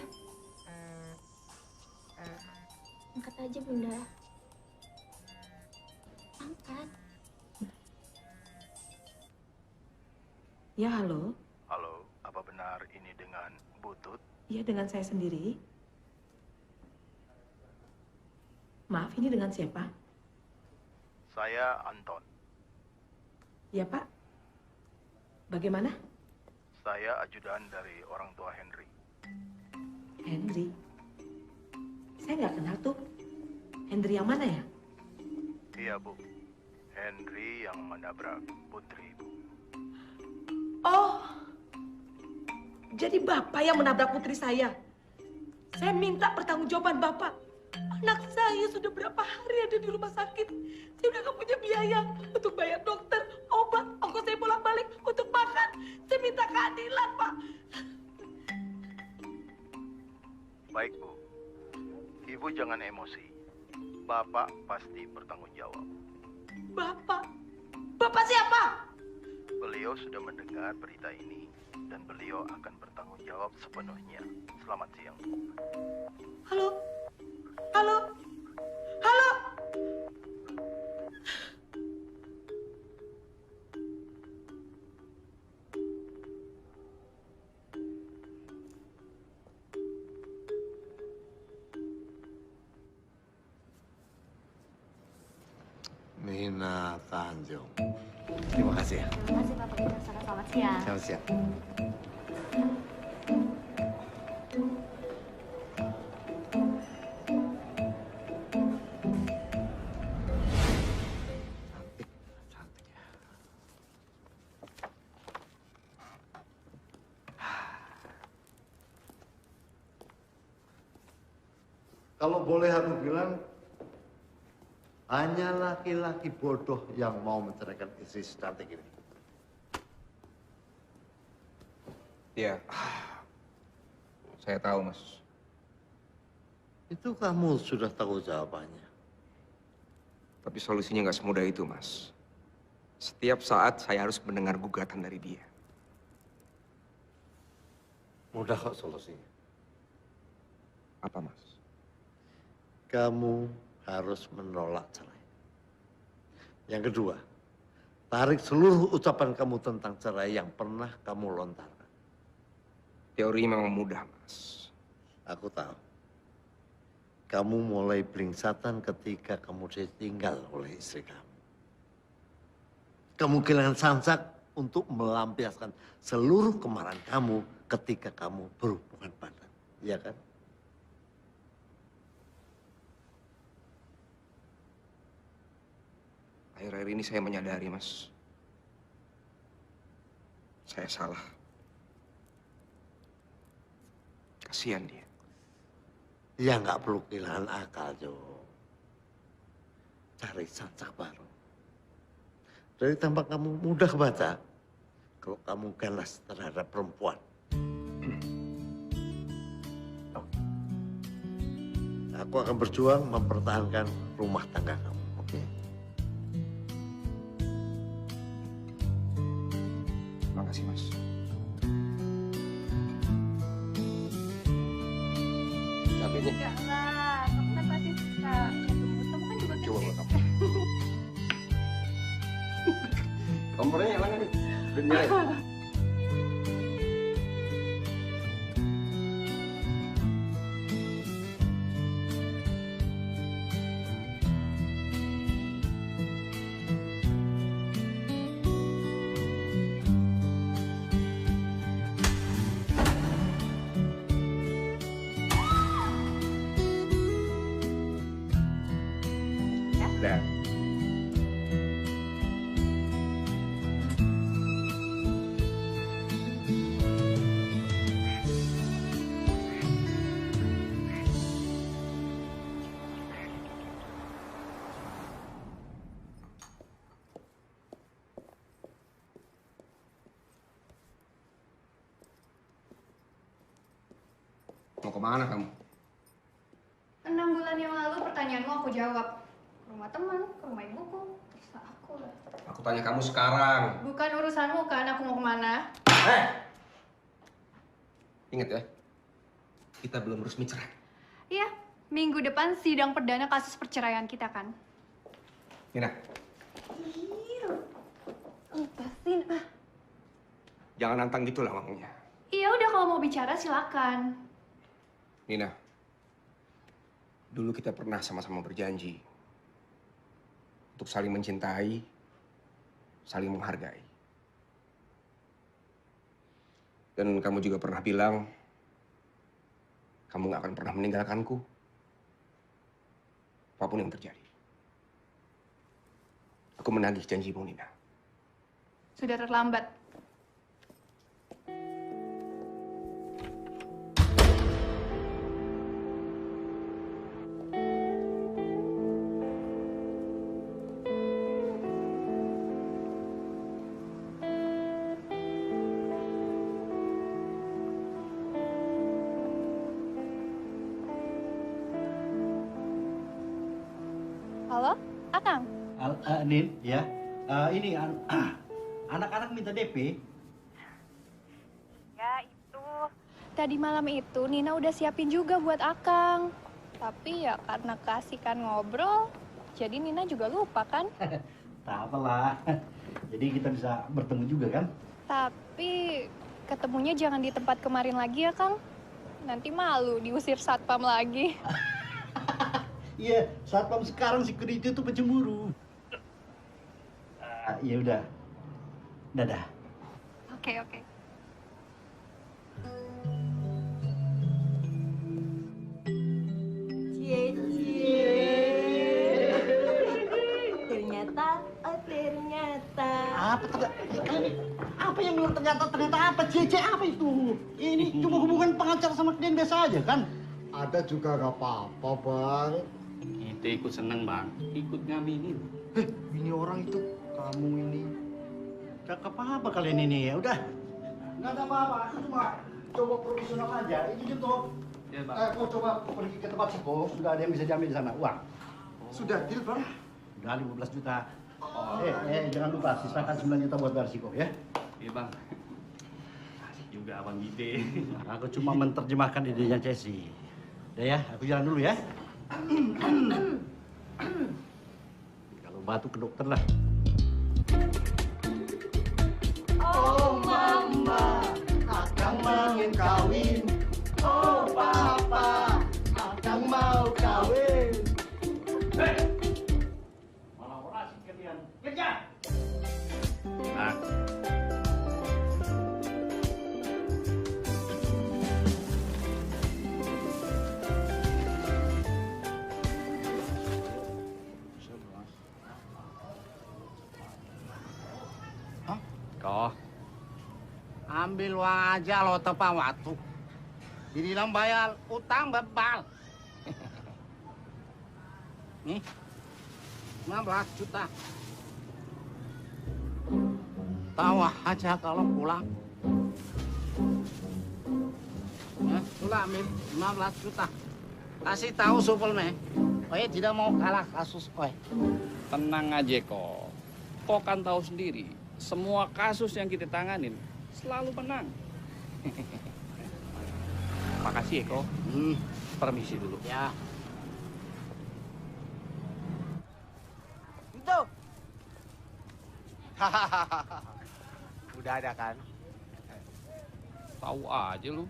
Angkat aja, Bunda. Angkat. Ya, halo. Halo, apa benar ini dengan Butut? Iya, dengan saya sendiri. Maaf, ini dengan siapa? Saya Anton. Ya, Pak. Bagaimana? Saya ajudan dari orang tua Henry. Henry? Saya nggak kenal tuh. Henry yang mana ya? Iya, Bu. Henry yang menabrak Putri, Bu. Oh, jadi Bapak yang menabrak putri saya. Saya minta pertanggungjawaban Bapak. Anak saya sudah berapa hari ada di rumah sakit. Saya udah nggak punya biaya untuk bayar dokter, obat, ongkos saya bolak-balik untuk makan. Saya minta keadilan, Pak. Baik, Bu. Ibu jangan emosi. Bapak pasti bertanggung jawab. Bapak? Bapak siapa? Beliau sudah mendengar berita ini dan beliau akan bertanggung jawab sepenuhnya. Selamat siang. Halo? Halo? Halo? Nina Tanjung. Terima kasih ya. Terima kasih Bapak Wijaksana. Selamat siang. Selamat siang. Kalau boleh aku bilang, hanya laki-laki bodoh yang mau menceraikan istri secantik ini. Iya. Saya tahu, Mas. Itu kamu sudah tahu jawabannya. Tapi solusinya nggak semudah itu, Mas. Setiap saat saya harus mendengar gugatan dari dia. Mudah kok solusinya. Apa, Mas? Kamu harus menolak cerai. Yang kedua, tarik seluruh ucapan kamu tentang cerai yang pernah kamu lontarkan. Teori memang mudah, Mas. Aku tahu. Kamu mulai belingsatan ketika kamu ditinggal oleh istri kamu. Kamu kehilangan sansak untuk melampiaskan seluruh kemarahan kamu ketika kamu berhubungan badan. Iya kan? Akhir-akhir ini saya menyadari, Mas. Saya salah. Kasihan dia. Ya nggak perlu kehilangan akal, Jo. Cari sansak baru. Dari tampak kamu mudah baca, kalau kamu ganas terhadap perempuan. Aku akan berjuang mempertahankan rumah tangga kamu, oke? Makasih, Mas. Cabenya. Enggak lah, kamu kan pasti suka. Kamu kan juga Coba buat kamu. Kompornya nyala nggak nih? Udah nyala ya? Udah. Mau kemana kamu? 6 bulan yang lalu pertanyaanmu aku jawab. Ke rumah teman, ke rumah ibuku, terserah aku lah. Aku tanya kamu sekarang. Bukan urusanmu kan aku mau kemana. Ingat ya, kita belum resmi cerai. Iya, minggu depan sidang perdana kasus perceraian kita kan. Nina, Lepasin ah. jangan nantang gitu lah ngomongnya. Iya udah kalau mau bicara silakan. Nina, dulu kita pernah sama-sama berjanji untuk saling mencintai, saling menghargai. Dan kamu juga pernah bilang, kamu gak akan pernah meninggalkanku, apapun yang terjadi. Aku menagih janjimu, Nina. Sudah terlambat. Halo, Akang? Nin, ya. Ini anak-anak minta DP. Ya, itu. Tadi malam itu Nina udah siapin juga buat Akang. Tapi ya karena keasikan ngobrol, jadi Nina juga lupa kan? Tak apalah. Jadi kita bisa bertemu juga kan? Tapi ketemunya jangan di tempat kemarin lagi ya, Kang. Nanti malu diusir satpam lagi. Iya, satpam sekarang security itu pencemburu. Ya udah. Dadah. Oke, oke. Ternyata. Apa yang bilang ternyata apa? Cece apa itu? Ini cuma hubungan pengacara sama klien biasa aja kan? Ada juga gak apa-apa, Bang. Kita ikut seneng, Bang. Ikut ngaminin. Ini orang itu, kamu ini. Cakep apa kalian ini ya? Udah. Nggak ada apa-apa, aku cuma coba profesional aja. Ini gitu. Ya, Bang. Kau coba pergi ke tempat Siko, sudah ada yang bisa diambil di sana, uang. Sudah deal, Bang? Udah 15 juta. Jangan lupa, sisakan 9 juta buat bayar Siko ya. Iya, Bang. Asik juga Abang Gide. Aku cuma menerjemahkan idenya Cesi. Udah ya, aku jalan dulu ya. Kalau batuk ke dokter lah. Oh mama, akang ingin kawin. Oh papa, akang mau kawin. Malah orang asik kalian. Kerja! Nah. Kok? Ambil uang aja lo tepat waktu. Dibilang bayar utang bebal. Nih, 15 juta. Tahu aja kalau pulang. Ya, sudah ambil 15 juta. Kasih tahu supelme. Oye tidak mau kalah kasus, oye. Tenang aja kok. Kok kan tahu sendiri, semua kasus yang kita tanganin selalu menang. Makasih ya, kok. Permisi dulu. Ya. Itu. Udah ada kan? Tahu aja lu.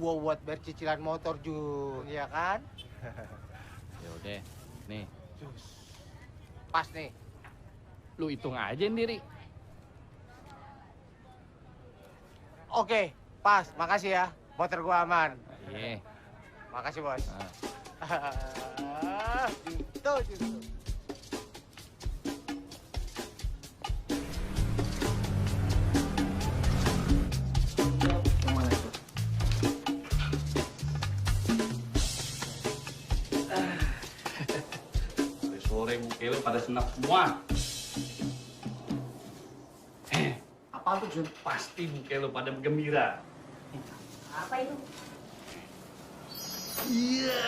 Gua buat bayar cicilan motor juga, ya kan? Ya udah, nih. Pas nih. Lu hitung aja sendiri. Oke, pas. Makasih ya. Motor gua aman. Iya. Makasih, Bos. Gitu. Sore muka lu pada senap semua. Apa tuh, Jun? Pasti muka lu pada gembira. Apa itu? Iya.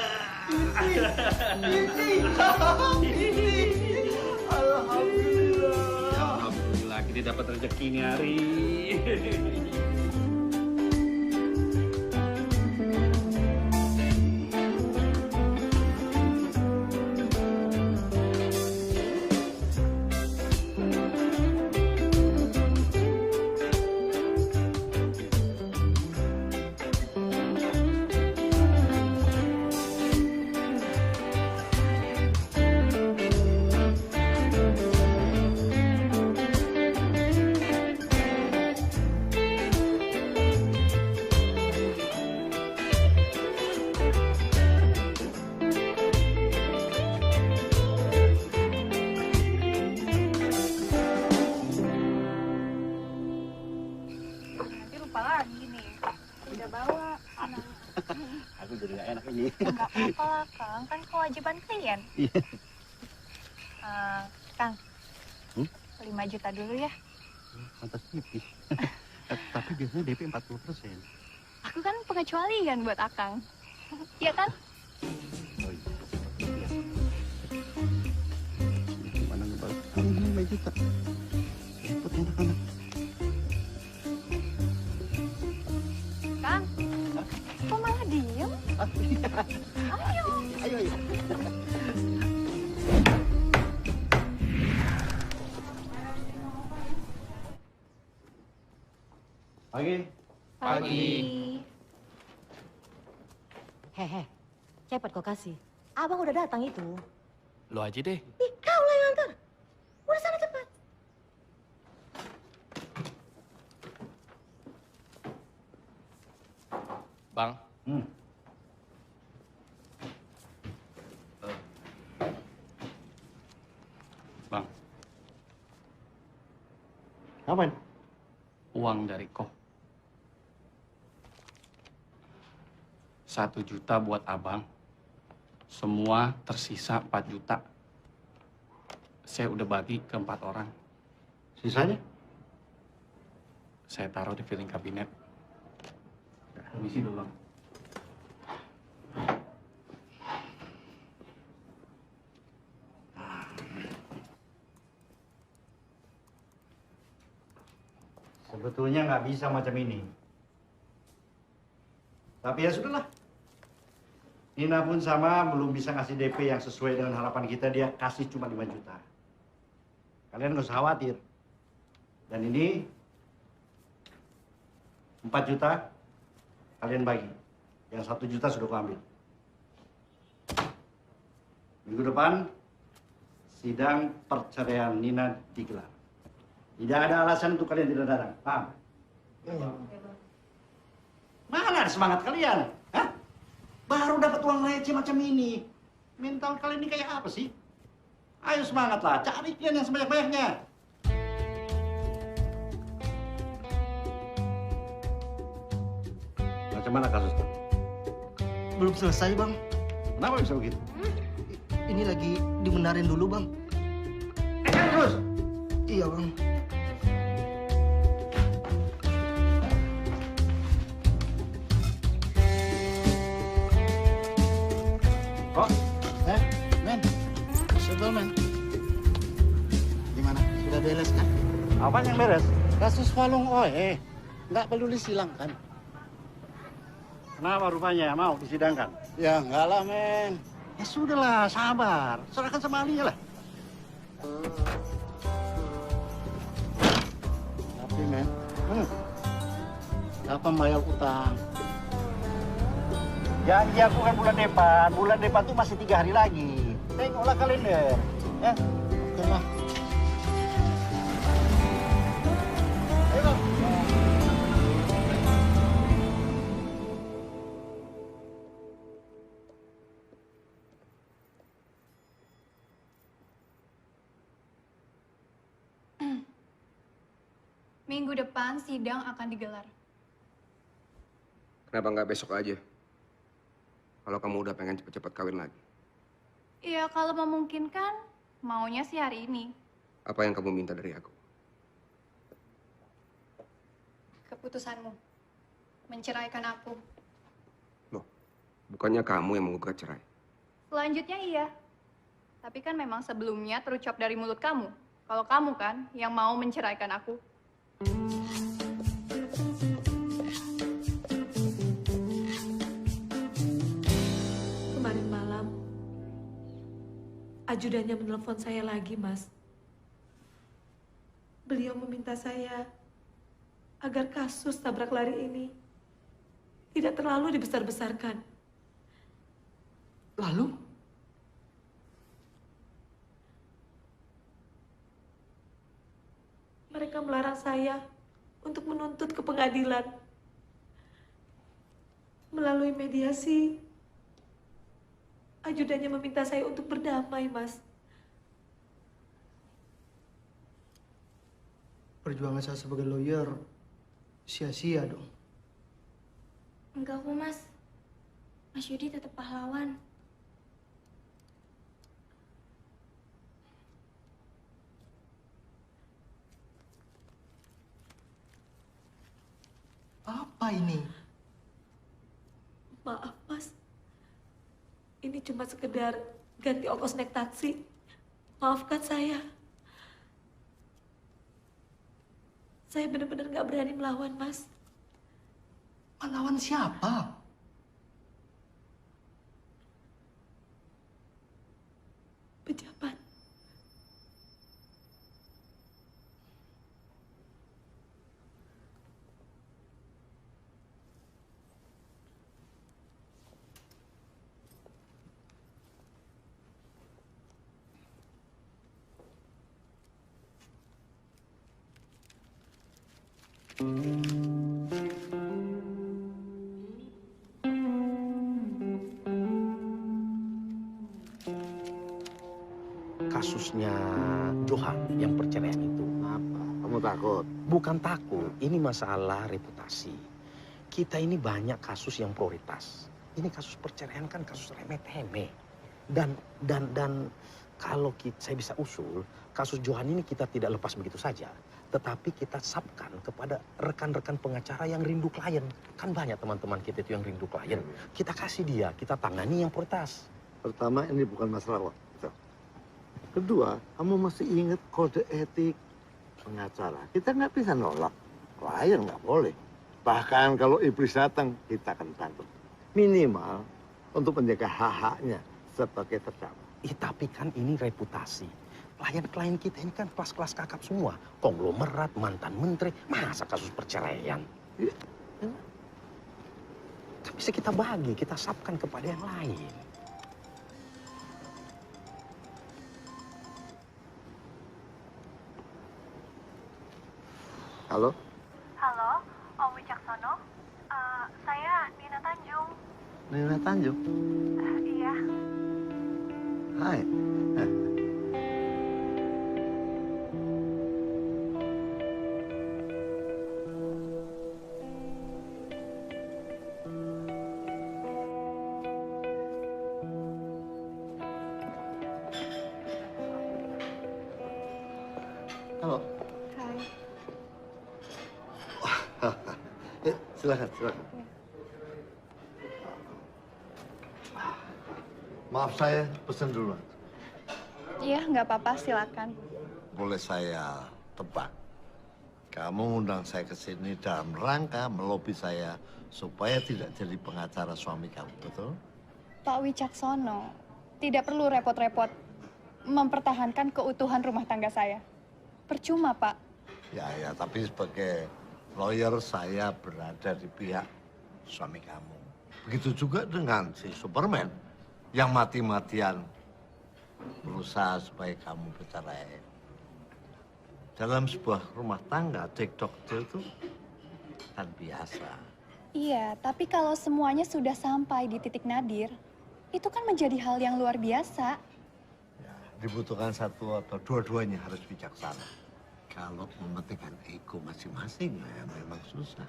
Alhamdulillah kita dapat rezeki nih hari. Nanti lupa lagi nih. Udah bawa. Aku jadi gak enak ini. Enggak apa-apa lah, Kang. Kan kewajiban klien. Iya. Kang, 5 juta dulu ya. Pantas tipis. Tapi biasanya DP 40%. Aku kan pengecualian buat Akang. Iya kan? Oh iya. Gimana ngebalas? Kamu 5 juta. Repot anak-anak. Kang, kok malah diem? Ayo. Ayo. Pagi. Hehe, cepat kau kasih. Abang udah datang itu. Lu aja deh. Ih, kau lah yang antar. Udah sana cepat. Bang. Bang, Ngapain? uang dari Koh. 1 juta buat abang. Semua tersisa 4 juta. Saya udah bagi ke 4 orang. Sisanya? Saya taruh di filing kabinet. Permisi dulu, Bang. Sebetulnya nggak bisa macam ini. Tapi ya sudahlah. Nina pun sama, belum bisa ngasih DP yang sesuai dengan harapan kita. Dia kasih cuma 5 juta. Kalian nggak usah khawatir. Dan ini 4 juta kalian bagi. Yang 1 juta sudah aku ambil. Minggu depan sidang perceraian Nina digelar. Tidak ada alasan untuk kalian tidak datang. Paham? Mana ada semangat kalian? Hah? Baru dapat uang receh macam ini. Mental kalian ini kayak apa sih? Ayo semangatlah, cari klien yang sebanyak-banyaknya. Macam mana kasusnya? Belum selesai, Bang. Kenapa bisa begitu? Ini lagi dibenarin dulu, Bang. Terus? Iya, Bang. Oh, men, sebel men. Gimana? Sudah beres kan? Apa yang beres? Kasus Walung Oe, nggak perlu disilang kan? Kenapa rupanya mau disidangkan? Ya enggak lah men. Ya sudahlah, sabar. Serahkan sama ahlinya lah. Tapi men, kapan bayar utang? Janji aku kan bulan depan. Bulan depan tuh masih 3 hari lagi. Tengoklah kalender. Ya. Oke lah. Ayo. Minggu depan sidang akan digelar. Kenapa nggak besok aja? Kalau kamu udah pengen cepet-cepet kawin lagi. Iya, kalau memungkinkan, maunya sih hari ini. Apa yang kamu minta dari aku? Keputusanmu. Menceraikan aku. Loh, bukannya kamu yang menggugat cerai? Selanjutnya iya. Tapi kan memang sebelumnya terucap dari mulut kamu. Kalau kamu kan yang mau menceraikan aku. Kemarin malam, ajudannya menelpon saya lagi, Mas. Beliau meminta saya agar kasus tabrak lari ini tidak terlalu dibesar-besarkan. Lalu? Mereka melarang saya untuk menuntut ke pengadilan. Melalui mediasi, ajudannya meminta saya untuk berdamai, Mas. Perjuangan saya sebagai lawyer sia-sia dong. Enggak kok, Mas. Mas Yudi tetap pahlawan. Apa ini? Maaf, Mas. Ini cuma sekedar ganti ongkos naik taksi. Maafkan saya. Saya benar-benar nggak berani melawan, Mas. Melawan siapa? Pejabat. kasusnya Johan yang perceraian itu. Apa? Kamu takut? Bukan takut, ini masalah reputasi. Kita ini banyak kasus yang prioritas. Ini kasus perceraian kan kasus remeh-temeh. Dan kalau saya bisa usul, kasus Johan ini kita tidak lepas begitu saja. Tetapi kita subkan kepada rekan-rekan pengacara yang rindu klien. Kan banyak teman-teman kita itu yang rindu klien. Kita kasih dia, kita tangani yang prioritas. Pertama, ini bukan masalah waktu. Kedua, kamu masih ingat kode etik pengacara. Kita nggak bisa nolak. Klien nggak boleh. Bahkan kalau iblis datang, kita akan tangkap. Minimal untuk menjaga hak-haknya sebagai terdakwa. Tapi kan ini reputasi. Klien-klien kita ini kan kelas-kelas kakap semua. Konglomerat, mantan menteri. Masa kasus perceraian? Bisa kita bagi, kita subkan kepada yang lain. Halo? Halo, Om Wicaksono. Saya Nina Tanjung. Nina Tanjung? Iya. Hai. Halo. Hai. Silakan. Maaf, saya pesan dulu. Iya, nggak apa-apa, silakan. Boleh saya tebak? Kamu undang saya ke sini dalam rangka melobi saya supaya tidak jadi pengacara suami kamu, betul? Pak Wicaksono, tidak perlu repot-repot mempertahankan keutuhan rumah tangga saya. Percuma, Pak. Ya, tapi sebagai lawyer saya berada di pihak suami kamu. Begitu juga dengan si Superman yang mati-matian berusaha supaya kamu bercerai. Dalam sebuah rumah tangga, cekcok itu kan biasa. Iya, tapi kalau semuanya sudah sampai di titik nadir, itu kan menjadi hal yang luar biasa. Dibutuhkan satu atau dua-duanya harus bijaksana. Kalau mementingkan ego masing-masing, ya memang susah.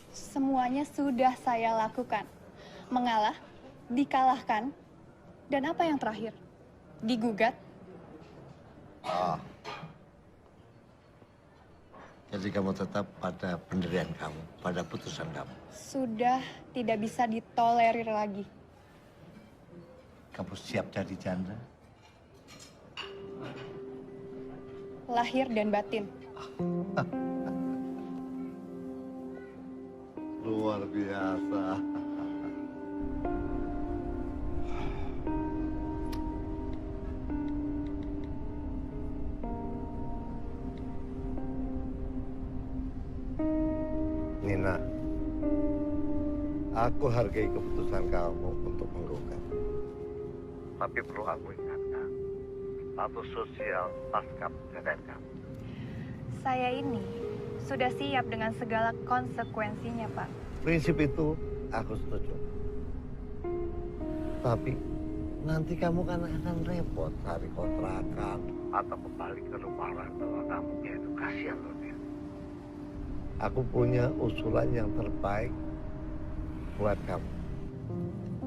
Semuanya sudah saya lakukan. Mengalah, dikalahkan, dan apa yang terakhir? Digugat. Jadi kamu tetap pada pendirian kamu, pada putusan kamu. Sudah tidak bisa ditolerir lagi. Kamu siap jadi janda? Lahir dan batin. Luar biasa. Nina, aku hargai keputusan kamu untuk menggugat. Tapi perlu aku ingatkan, status sosial pasca perceraian kamu. Saya ini sudah siap dengan segala konsekuensinya, Pak. Prinsip itu aku setuju. Tapi nanti kamu kan akan repot cari kontrakan atau kembali ke rumah orang tua kamu, yaitu kasihan loh dia. Aku punya usulan yang terbaik buat kamu.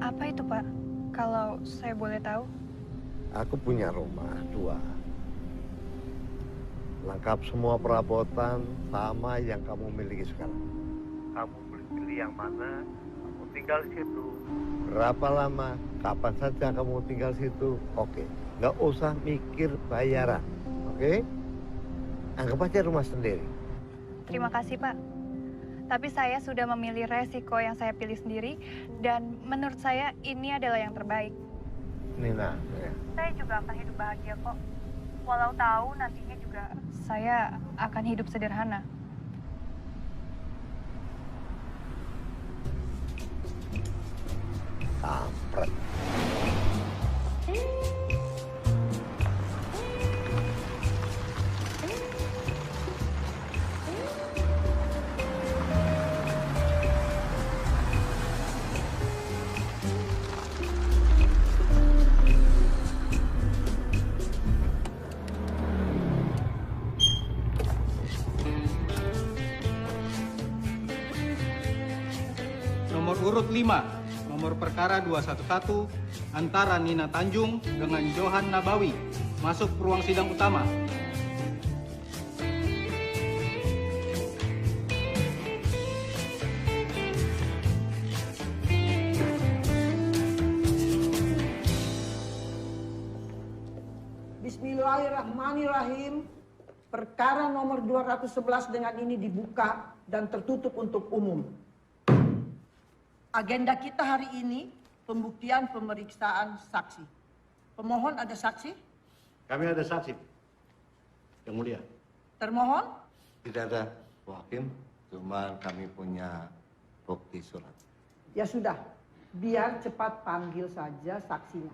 Apa itu, Pak? Kalau saya boleh tahu. Aku punya rumah 2. Lengkap semua perabotan sama yang kamu miliki sekarang. Kamu boleh pilih yang mana, kamu tinggal di situ. Berapa lama, kapan saja kamu tinggal di situ, oke. Nggak usah mikir bayaran, oke? Anggap aja rumah sendiri. Terima kasih, Pak. Tapi saya sudah memilih resiko yang saya pilih sendiri, dan menurut saya ini adalah yang terbaik. Nina, Saya juga akan hidup bahagia kok. Walau tahu nantinya juga saya akan hidup sederhana. Kampret. Nomor urut 5, nomor perkara 211 antara Nina Tanjung dengan Johan Nabawi. Masuk ke ruang sidang utama. Bismillahirrahmanirrahim. Perkara nomor 211 dengan ini dibuka dan tertutup untuk umum. Agenda kita hari ini pembuktian pemeriksaan saksi. Pemohon ada saksi? Kami ada saksi, Yang Mulia. Termohon? Tidak ada, Bu Hakim. Cuma kami punya bukti surat. Ya sudah, biar cepat panggil saja saksinya.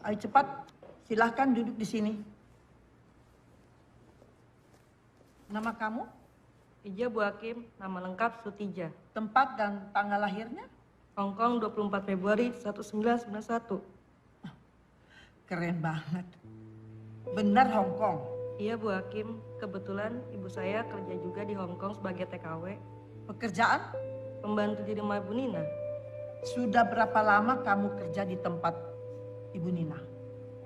Ayo cepat, silahkan duduk di sini. Nama kamu? Ija Bu Hakim, nama lengkap Sutija. Tempat dan tanggal lahirnya? Hong Kong 24 Februari 1991. Keren banget. Benar Hong Kong? Iya Bu Hakim, kebetulan ibu saya kerja juga di Hong Kong sebagai TKW. Pekerjaan? Pembantu di rumah Bu Nina. Sudah berapa lama kamu kerja di tempat Ibu Nina?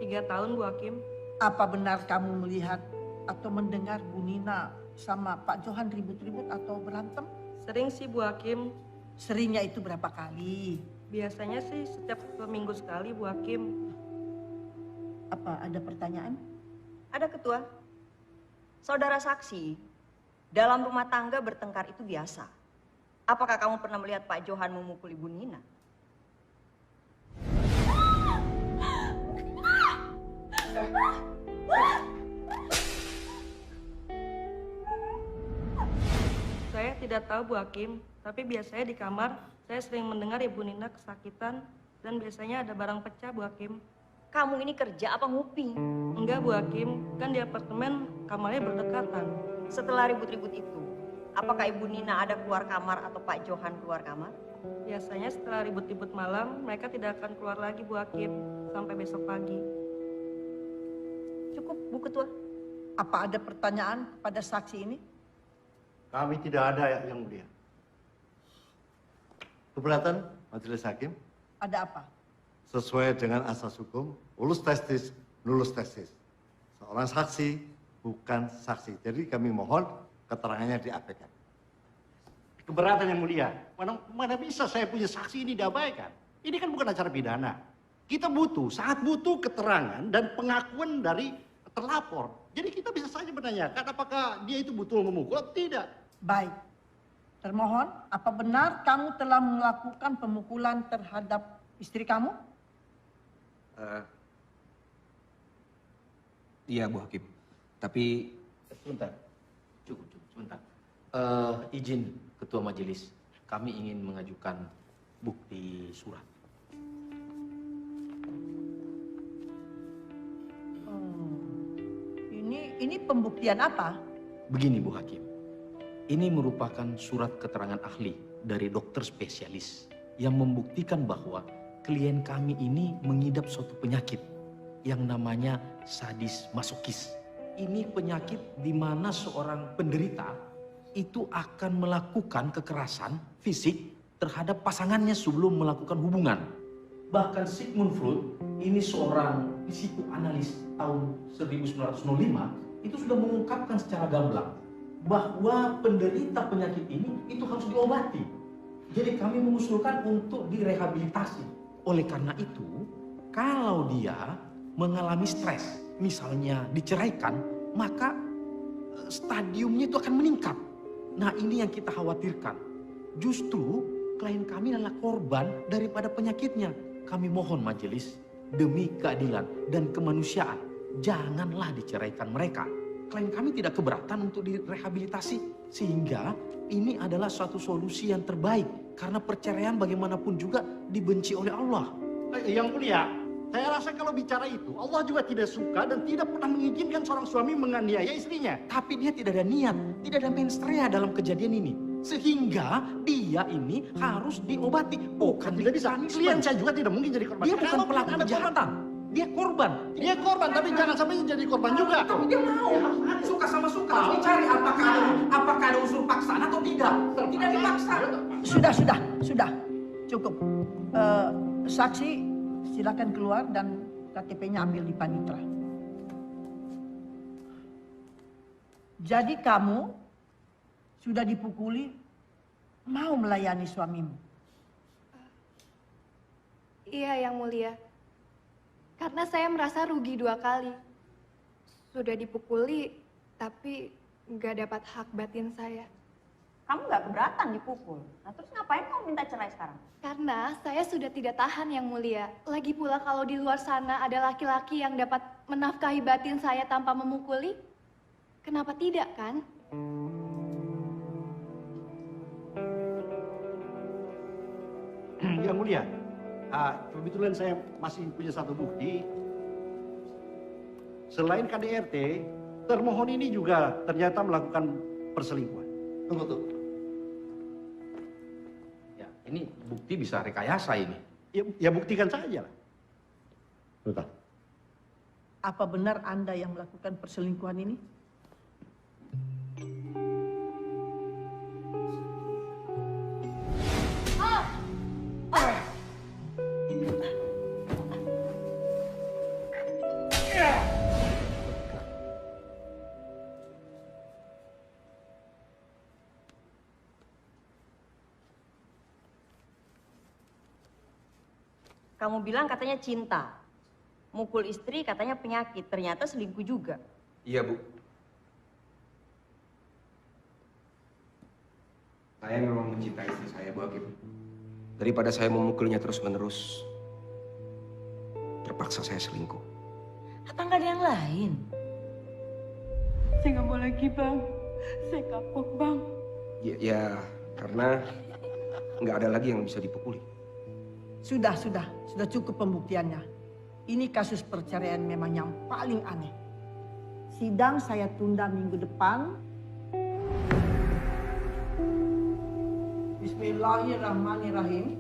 3 tahun Bu Hakim. Apa benar kamu melihat atau mendengar Bu Nina sama Pak Johan ribut-ribut atau berantem? Sering sih Bu Hakim. Seringnya itu berapa kali? Biasanya sih setiap 2 minggu sekali Bu Hakim. Apa ada pertanyaan? Ada Ketua. Saudara saksi, dalam rumah tangga bertengkar itu biasa. Apakah kamu pernah melihat Pak Johan memukul Ibu Nina? Saya tidak tahu Bu Hakim, tapi biasanya di kamar saya sering mendengar Ibu Nina kesakitan dan biasanya ada barang pecah Bu Hakim. Kamu ini kerja apa nguping? Enggak Bu Hakim, kan di apartemen kamarnya berdekatan. Setelah ribut-ribut itu, apakah Ibu Nina ada keluar kamar atau Pak Johan keluar kamar? Biasanya setelah ribut-ribut malam, mereka tidak akan keluar lagi Bu Hakim sampai besok pagi. Cukup Bu Ketua. Apa ada pertanyaan pada saksi ini? Kami tidak ada, Yang Mulia. Keberatan Majelis Hakim? Ada apa? Sesuai dengan asas hukum, ulus testis, nulus testis. Seorang saksi bukan saksi. Jadi kami mohon keterangannya diabaikan. Keberatan Yang Mulia. Mana bisa saya punya saksi ini diabaikan? Ini kan bukan acara pidana. Kita sangat butuh keterangan dan pengakuan dari terlapor. Jadi kita bisa saja menanyakan apakah dia itu betul memukul atau tidak. Baik. Termohon, apa benar kamu telah melakukan pemukulan terhadap istri kamu? Iya Bu Hakim. Tapi sebentar. Cukup, sebentar. Izin Ketua Majelis, kami ingin mengajukan bukti surat. Ini pembuktian apa? Begini Bu Hakim, ini merupakan surat keterangan ahli dari dokter spesialis yang membuktikan bahwa klien kami ini mengidap suatu penyakit yang namanya sadis masokis. Ini penyakit di mana seorang penderita itu akan melakukan kekerasan fisik terhadap pasangannya sebelum melakukan hubungan. Bahkan Sigmund Freud, ini seorang psikoanalis tahun 1905, itu sudah mengungkapkan secara gamblang bahwa penderita penyakit ini itu harus diobati. Jadi kami mengusulkan untuk direhabilitasi. Oleh karena itu, kalau dia mengalami stres, misalnya diceraikan, maka stadiumnya itu akan meningkat. Nah, ini yang kita khawatirkan. Justru klien kami adalah korban daripada penyakitnya. Kami mohon majelis, demi keadilan dan kemanusiaan, janganlah diceraikan mereka. Klien kami tidak keberatan untuk direhabilitasi. Sehingga ini adalah suatu solusi yang terbaik. Karena perceraian bagaimanapun juga dibenci oleh Allah. Yang Mulia, saya rasa kalau bicara itu, Allah juga tidak suka dan tidak pernah mengizinkan seorang suami menganiaya istrinya. Tapi dia tidak ada niat, tidak ada mensrea dalam kejadian ini. Sehingga dia ini harus diobati. Bukan tidak bisa. Klien saya juga tidak mungkin jadi korban. Dia bukan pelaku kejahatan. Dia korban. Dia korban, tapi jangan sampai jadi korban juga. Tapi dia mau. Suka sama suka. Harus dicari apakah ada unsur paksaan atau tidak. Tidak dipaksa. Sudah. Cukup. Saksi silakan keluar dan KTP-nya ambil di Panitra. Jadi kamu sudah dipukuli, mau melayani suamimu? Iya, Yang Mulia. Karena saya merasa rugi 2 kali. Sudah dipukuli, tapi nggak dapat hak batin saya. Kamu nggak keberatan dipukul. Nah terus ngapain kamu minta cerai sekarang? Karena saya sudah tidak tahan, Yang Mulia. Lagi pula kalau di luar sana ada laki-laki yang dapat menafkahi batin saya tanpa memukuli, kenapa tidak, kan? Yang Mulia, kebetulan saya masih punya satu bukti. Selain KDRT, termohon ini juga ternyata melakukan perselingkuhan. Tunggu tuh. Ya, ini bukti bisa rekayasa ini. Ya buktikan saja lah. Betul. Apa benar Anda yang melakukan perselingkuhan ini? Kamu bilang katanya cinta. Mukul istri katanya penyakit. Ternyata selingkuh juga. Iya, Bu. Saya memang mencintai istri saya, Bu Hakim. Daripada saya memukulnya terus-menerus, terpaksa saya selingkuh. Apa nggak ada yang lain? Saya nggak mau lagi, Bang. Saya kapok, Bang. Ya, karena nggak ada lagi yang bisa dipukuli. Sudah cukup pembuktiannya. Ini kasus perceraian memang yang paling aneh. Sidang saya tunda minggu depan. Bismillahirrahmanirrahim.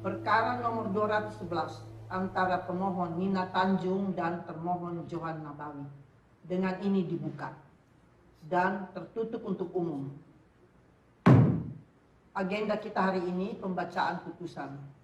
Perkara nomor 211 antara pemohon Nina Tanjung dan termohon Johan Nabawi. Dengan ini dibuka dan tertutup untuk umum. Agenda kita hari ini pembacaan putusan.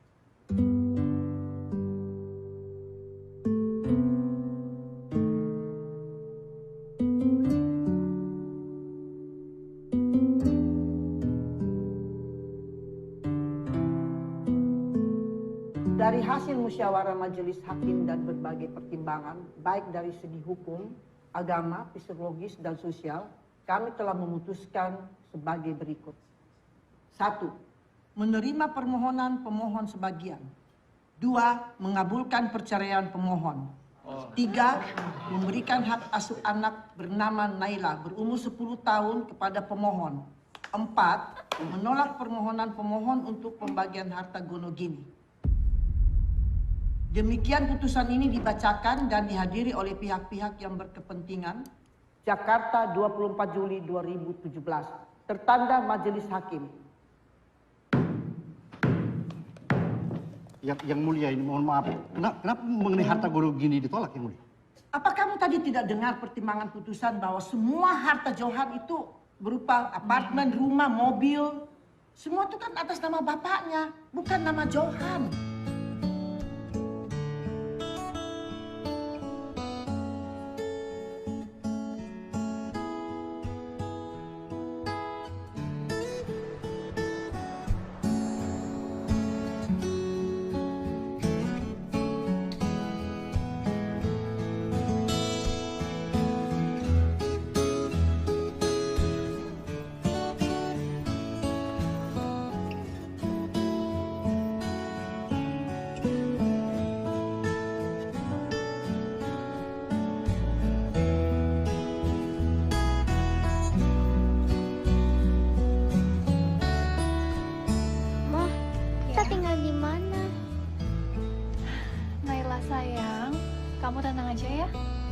Dari hasil musyawarah majelis hakim dan berbagai pertimbangan, baik dari segi hukum, agama, psikologis, dan sosial, kami telah memutuskan sebagai berikut. 1. Menerima permohonan pemohon sebagian. 2. Mengabulkan perceraian pemohon. 3. Memberikan hak asuh anak bernama Naila berumur 10 tahun kepada pemohon. 4. Menolak permohonan pemohon untuk pembagian harta gonogini. Demikian putusan ini dibacakan dan dihadiri oleh pihak-pihak yang berkepentingan. Jakarta, 24 Juli 2017. Tertanda Majelis Hakim. Yang Mulia ini mohon maaf. Kenapa mengenai harta gonogini ditolak, Yang Mulia? Apa kamu tadi tidak dengar pertimbangan putusan bahwa semua harta Johan itu berupa apartemen, rumah, mobil. Semua itu kan atas nama bapaknya, bukan nama Johan. Kamu tenang aja ya.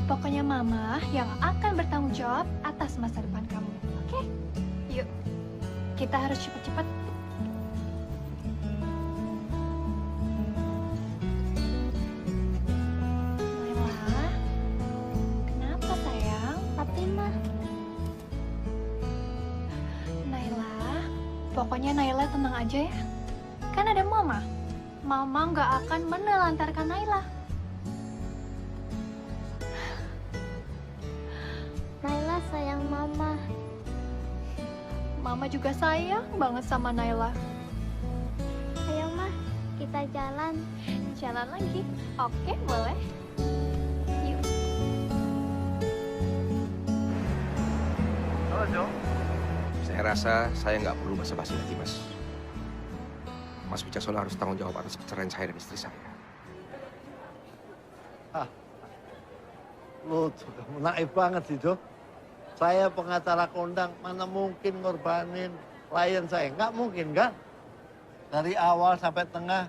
Pokoknya Mama yang akan bertanggung jawab atas masa depan kamu. Oke? Yuk. Kita harus cepat-cepat. Fatimah. Naila, pokoknya Naila tenang aja ya. Kan ada Mama. Mama nggak akan menelantarkan Naila. Naila sayang Mama. Mama juga sayang banget sama Naila. Ayo Mah, kita jalan. Jalan lagi? Oke, boleh. Yuk. Halo, Jo. Saya rasa saya nggak perlu basa-basi lagi, Mas. Mas Wicaksono harus tanggung jawab atas perceraian saya dan istri saya. Lu juga naif banget sih, Jo. Saya pengacara kondang, mana mungkin ngorbanin klien saya? Nggak mungkin, kan? Dari awal sampai tengah,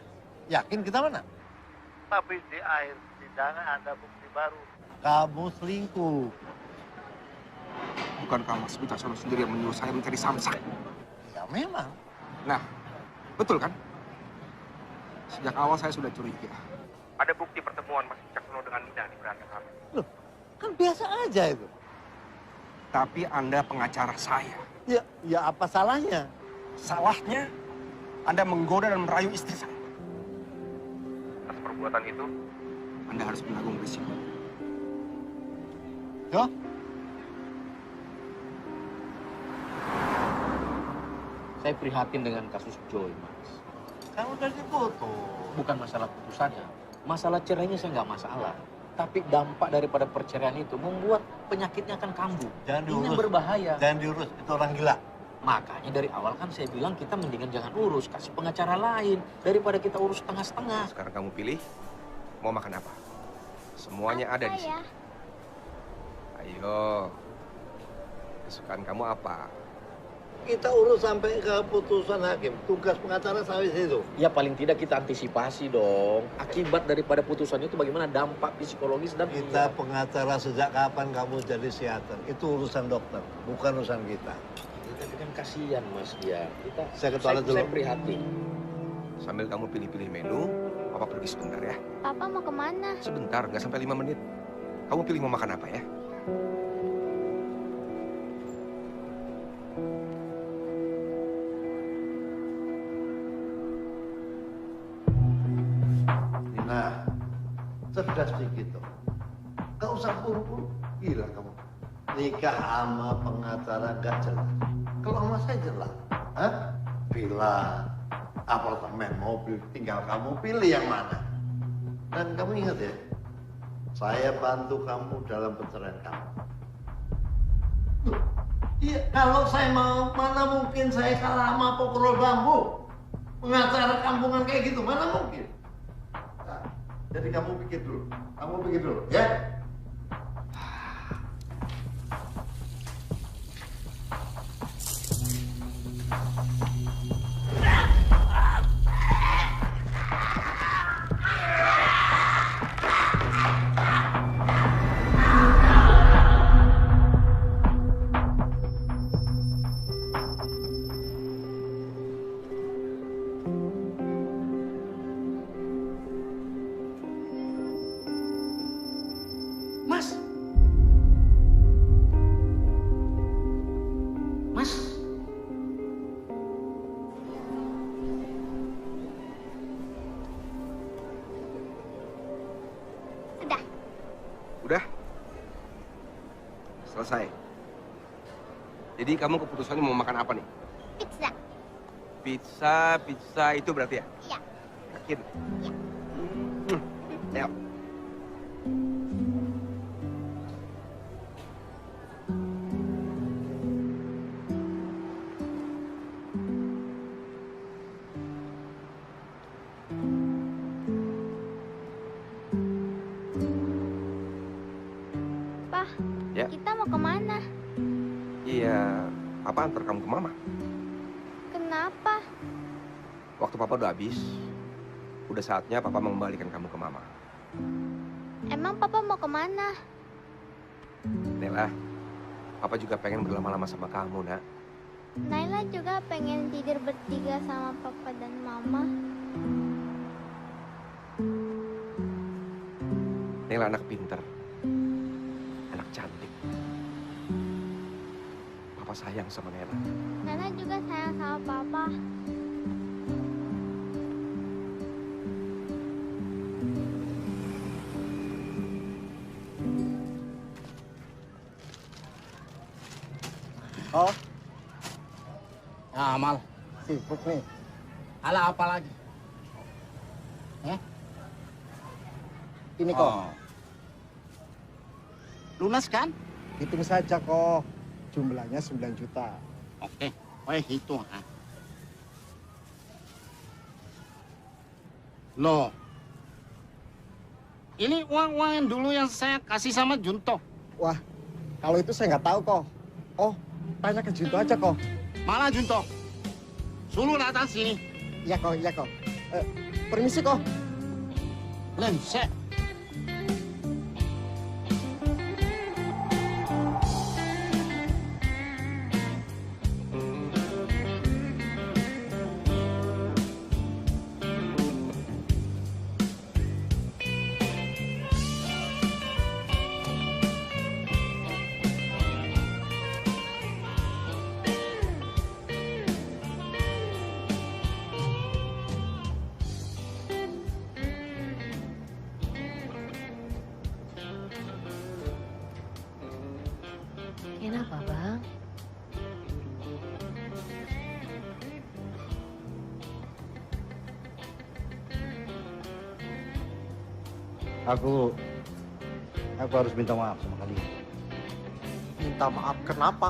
yakin kita menang. Tapi di akhir persidangan ada bukti baru. Kamu selingkuh. Bukankah Mas Wicaksono sendiri yang menyuruh saya mencari Samsak? Ya memang. Nah, betul kan? Sejak awal saya sudah curiga. Ada bukti pertemuan Mas Wicaksono dengan Nina di beranda kami. Loh, kan biasa aja itu. Tapi Anda pengacara saya. Ya apa salahnya? Salahnya, Anda menggoda dan merayu istri saya. Atas perbuatan itu, Anda harus menanggung risiko. Jo? Saya prihatin dengan kasus Joy, Mas. Kan udah diputus. Bukan masalah putusannya. Masalah cerainya saya nggak masalah. Tapi dampak daripada perceraian itu membuat penyakitnya akan kambuh. Jangan diurus. Ini yang berbahaya. Jangan diurus, itu orang gila. Makanya dari awal kan saya bilang kita mendingan jangan urus, kasih pengacara lain. Daripada kita urus setengah-setengah. Sekarang kamu pilih, mau makan apa? Semuanya ada di sini. Ayo, kesukaan kamu apa? Kita urus sampai keputusan hakim. Tugas pengacara sampai situ. Ya paling tidak kita antisipasi dong. Akibat daripada putusan itu bagaimana dampak psikologis dan... Kita pengacara sejak kapan kamu jadi psikiater? Itu urusan dokter, bukan urusan kita. Tapi kan kasihan Mas dia. Saya ke toilet dulu. Saya prihatin. Sambil kamu pilih-pilih menu, Papa pergi sebentar ya. Papa mau kemana? Sebentar, nggak sampai 5 menit. Kamu pilih mau makan apa ya? Nina, cerdas dikit dong. Gak usah buru-buru. Gila kamu. Nikah sama pengacara gak jelas. Kalau sama saya jelas. Hah? Villa, apartemen, mobil. Tinggal kamu pilih yang mana. Dan kamu ingat ya, saya bantu kamu dalam perceraian kamu. Iya, kalau saya mau, mana mungkin saya kalah sama Pokrol Bambu. Pengacara kampungan kayak gitu, mana mungkin. Nah, jadi kamu pikir dulu, ya. Udah? Selesai. Jadi kamu keputusannya mau makan apa nih? Pizza. Pizza itu berarti ya? Iya. Yakin? Iya. Ayo. Pak, Ya. kita mau kemana? Iya, Papa antar kamu ke Mama. Kenapa? Waktu Papa udah habis, udah saatnya Papa mengembalikan kamu ke Mama. Emang Papa mau kemana? Nela, Papa juga pengen berlama-lama sama kamu, nak. Naila juga pengen tidur bertiga sama Papa dan Mama. Nela anak pinter, anak cantik. Papa sayang sama Nela. Nana juga sayang sama Papa. Oh. Ya, Amal. Sibuk nih. Ala apa lagi? Ini kok. Oh. Lunas kan? Hitung saja kok. Jumlahnya 9 juta. Oke. Hitung. Loh. Ini uang-uang yang dulu yang saya kasih sama Junto. Wah, kalau itu saya nggak tahu kok. Oh, tanya ke Junto aja kok. Mana Junto? Suruh datang sini. Iya kok. Permisi kok. Lensek. Kenapa, Bang? Aku harus minta maaf sama kalian. Minta maaf kenapa?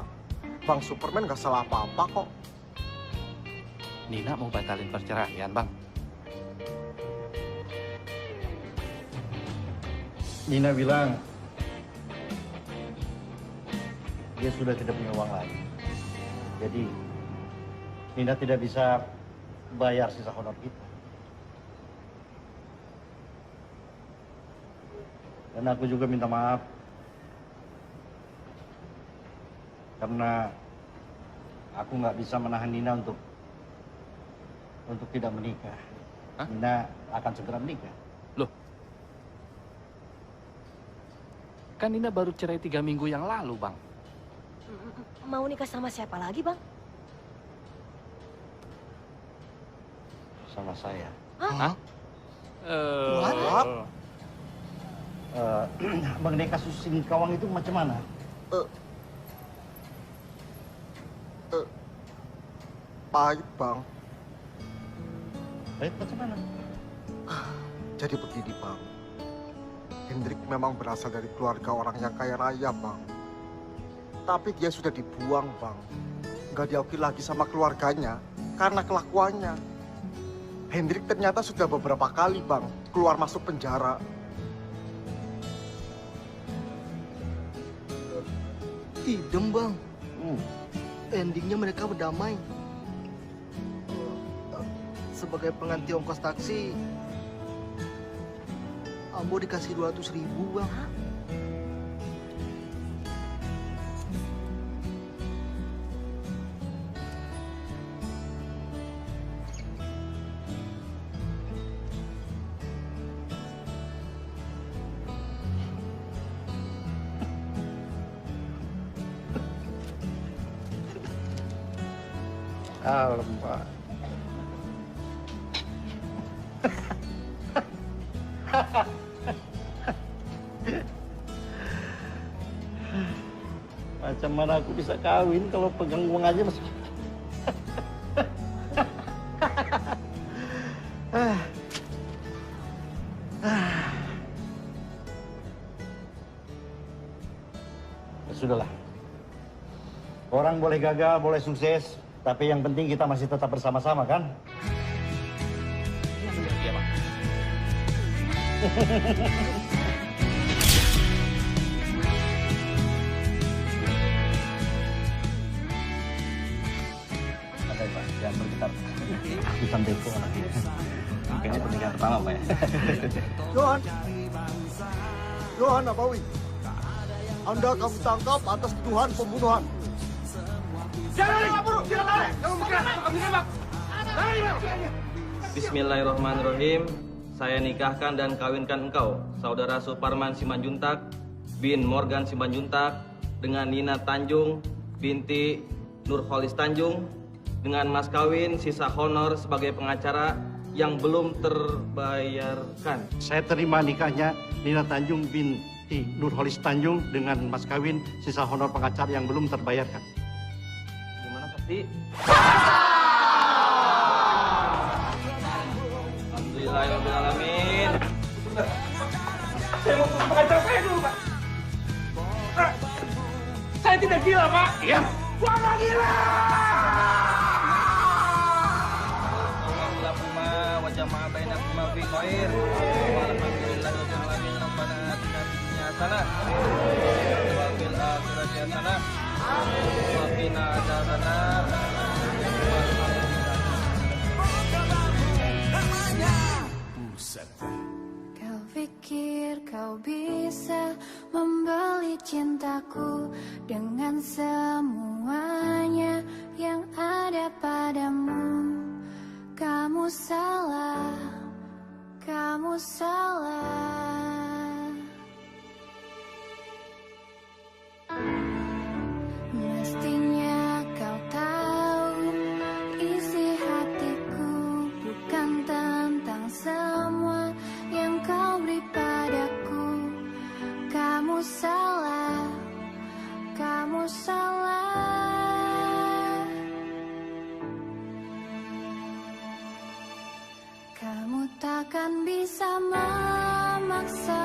Bang Superman gak salah apa-apa kok. Nina mau batalin perceraian, Bang. Nina bilang dia sudah tidak punya uang lagi. Jadi Nina tidak bisa bayar sisa honor kita. Dan aku juga minta maaf karena aku nggak bisa menahan Nina untuk tidak menikah. Hah? Nina akan segera menikah. Loh, kan Nina baru cerai 3 minggu yang lalu, Bang. Mau nikah sama siapa lagi, Bang? Sama saya. Hah? Mengenai kasus Singkawang itu macam mana? Pahit, Bang. Pahit macam mana? Jadi begini, Bang. Hendrik memang berasal dari keluarga orang yang kaya raya, Bang. Tapi dia sudah dibuang, Bang. Nggak diakui lagi sama keluarganya karena kelakuannya. Hendrik ternyata sudah beberapa kali, Bang, keluar masuk penjara. Idem, Bang. Endingnya mereka berdamai. Sebagai pengganti ongkos taksi, Ambo dikasih 200.000, Bang. Alamak. Macam mana aku bisa kawin kalau pegang uang aja masih. Ya sudahlah. Orang boleh gagal, boleh sukses, tapi yang penting kita masih tetap bersama-sama, kan? Iya, Bang. Santai, Pak. Jangan bergetar. Aku santai kok orangnya. Kayaknya pernikahan pertama, Pak, ya? Johan Nabawi, Anda kami tangkap atas tuduhan pembunuhan. Bismillahirrahmanirrahim. Saya nikahkan dan kawinkan engkau, Saudara Suparman Simanjuntak bin Morgan Simanjuntak, dengan Nina Tanjung binti Nurholis Tanjung dengan mas kawin sisa honor sebagai pengacara yang belum terbayarkan. Saya terima nikahnya Nina Tanjung binti Nurholis Tanjung dengan mas kawin sisa honor pengacara yang belum terbayarkan. Gimana pasti? Alhamdulillahirrahmanirrahim. Saya mau pengacara saya dulu, Pak. Saya tidak gila, Pak. Iya. Gua nggak gila. Wajah bainakuma fi khair. Walhamdulillahirabbil alamin. Rabbana atina fid dunya hasanah wa fil akhirati hasanah wa qina adzabannar. Kau pikir kau bisa membeli cintaku dengan semuanya yang ada padamu. Kamu salah, kamu salah. Mestinya kau tahu isi hatiku bukan tentang semua yang kau beri padaku. Kamu salah, kamu salah. Kamu takkan bisa memaksa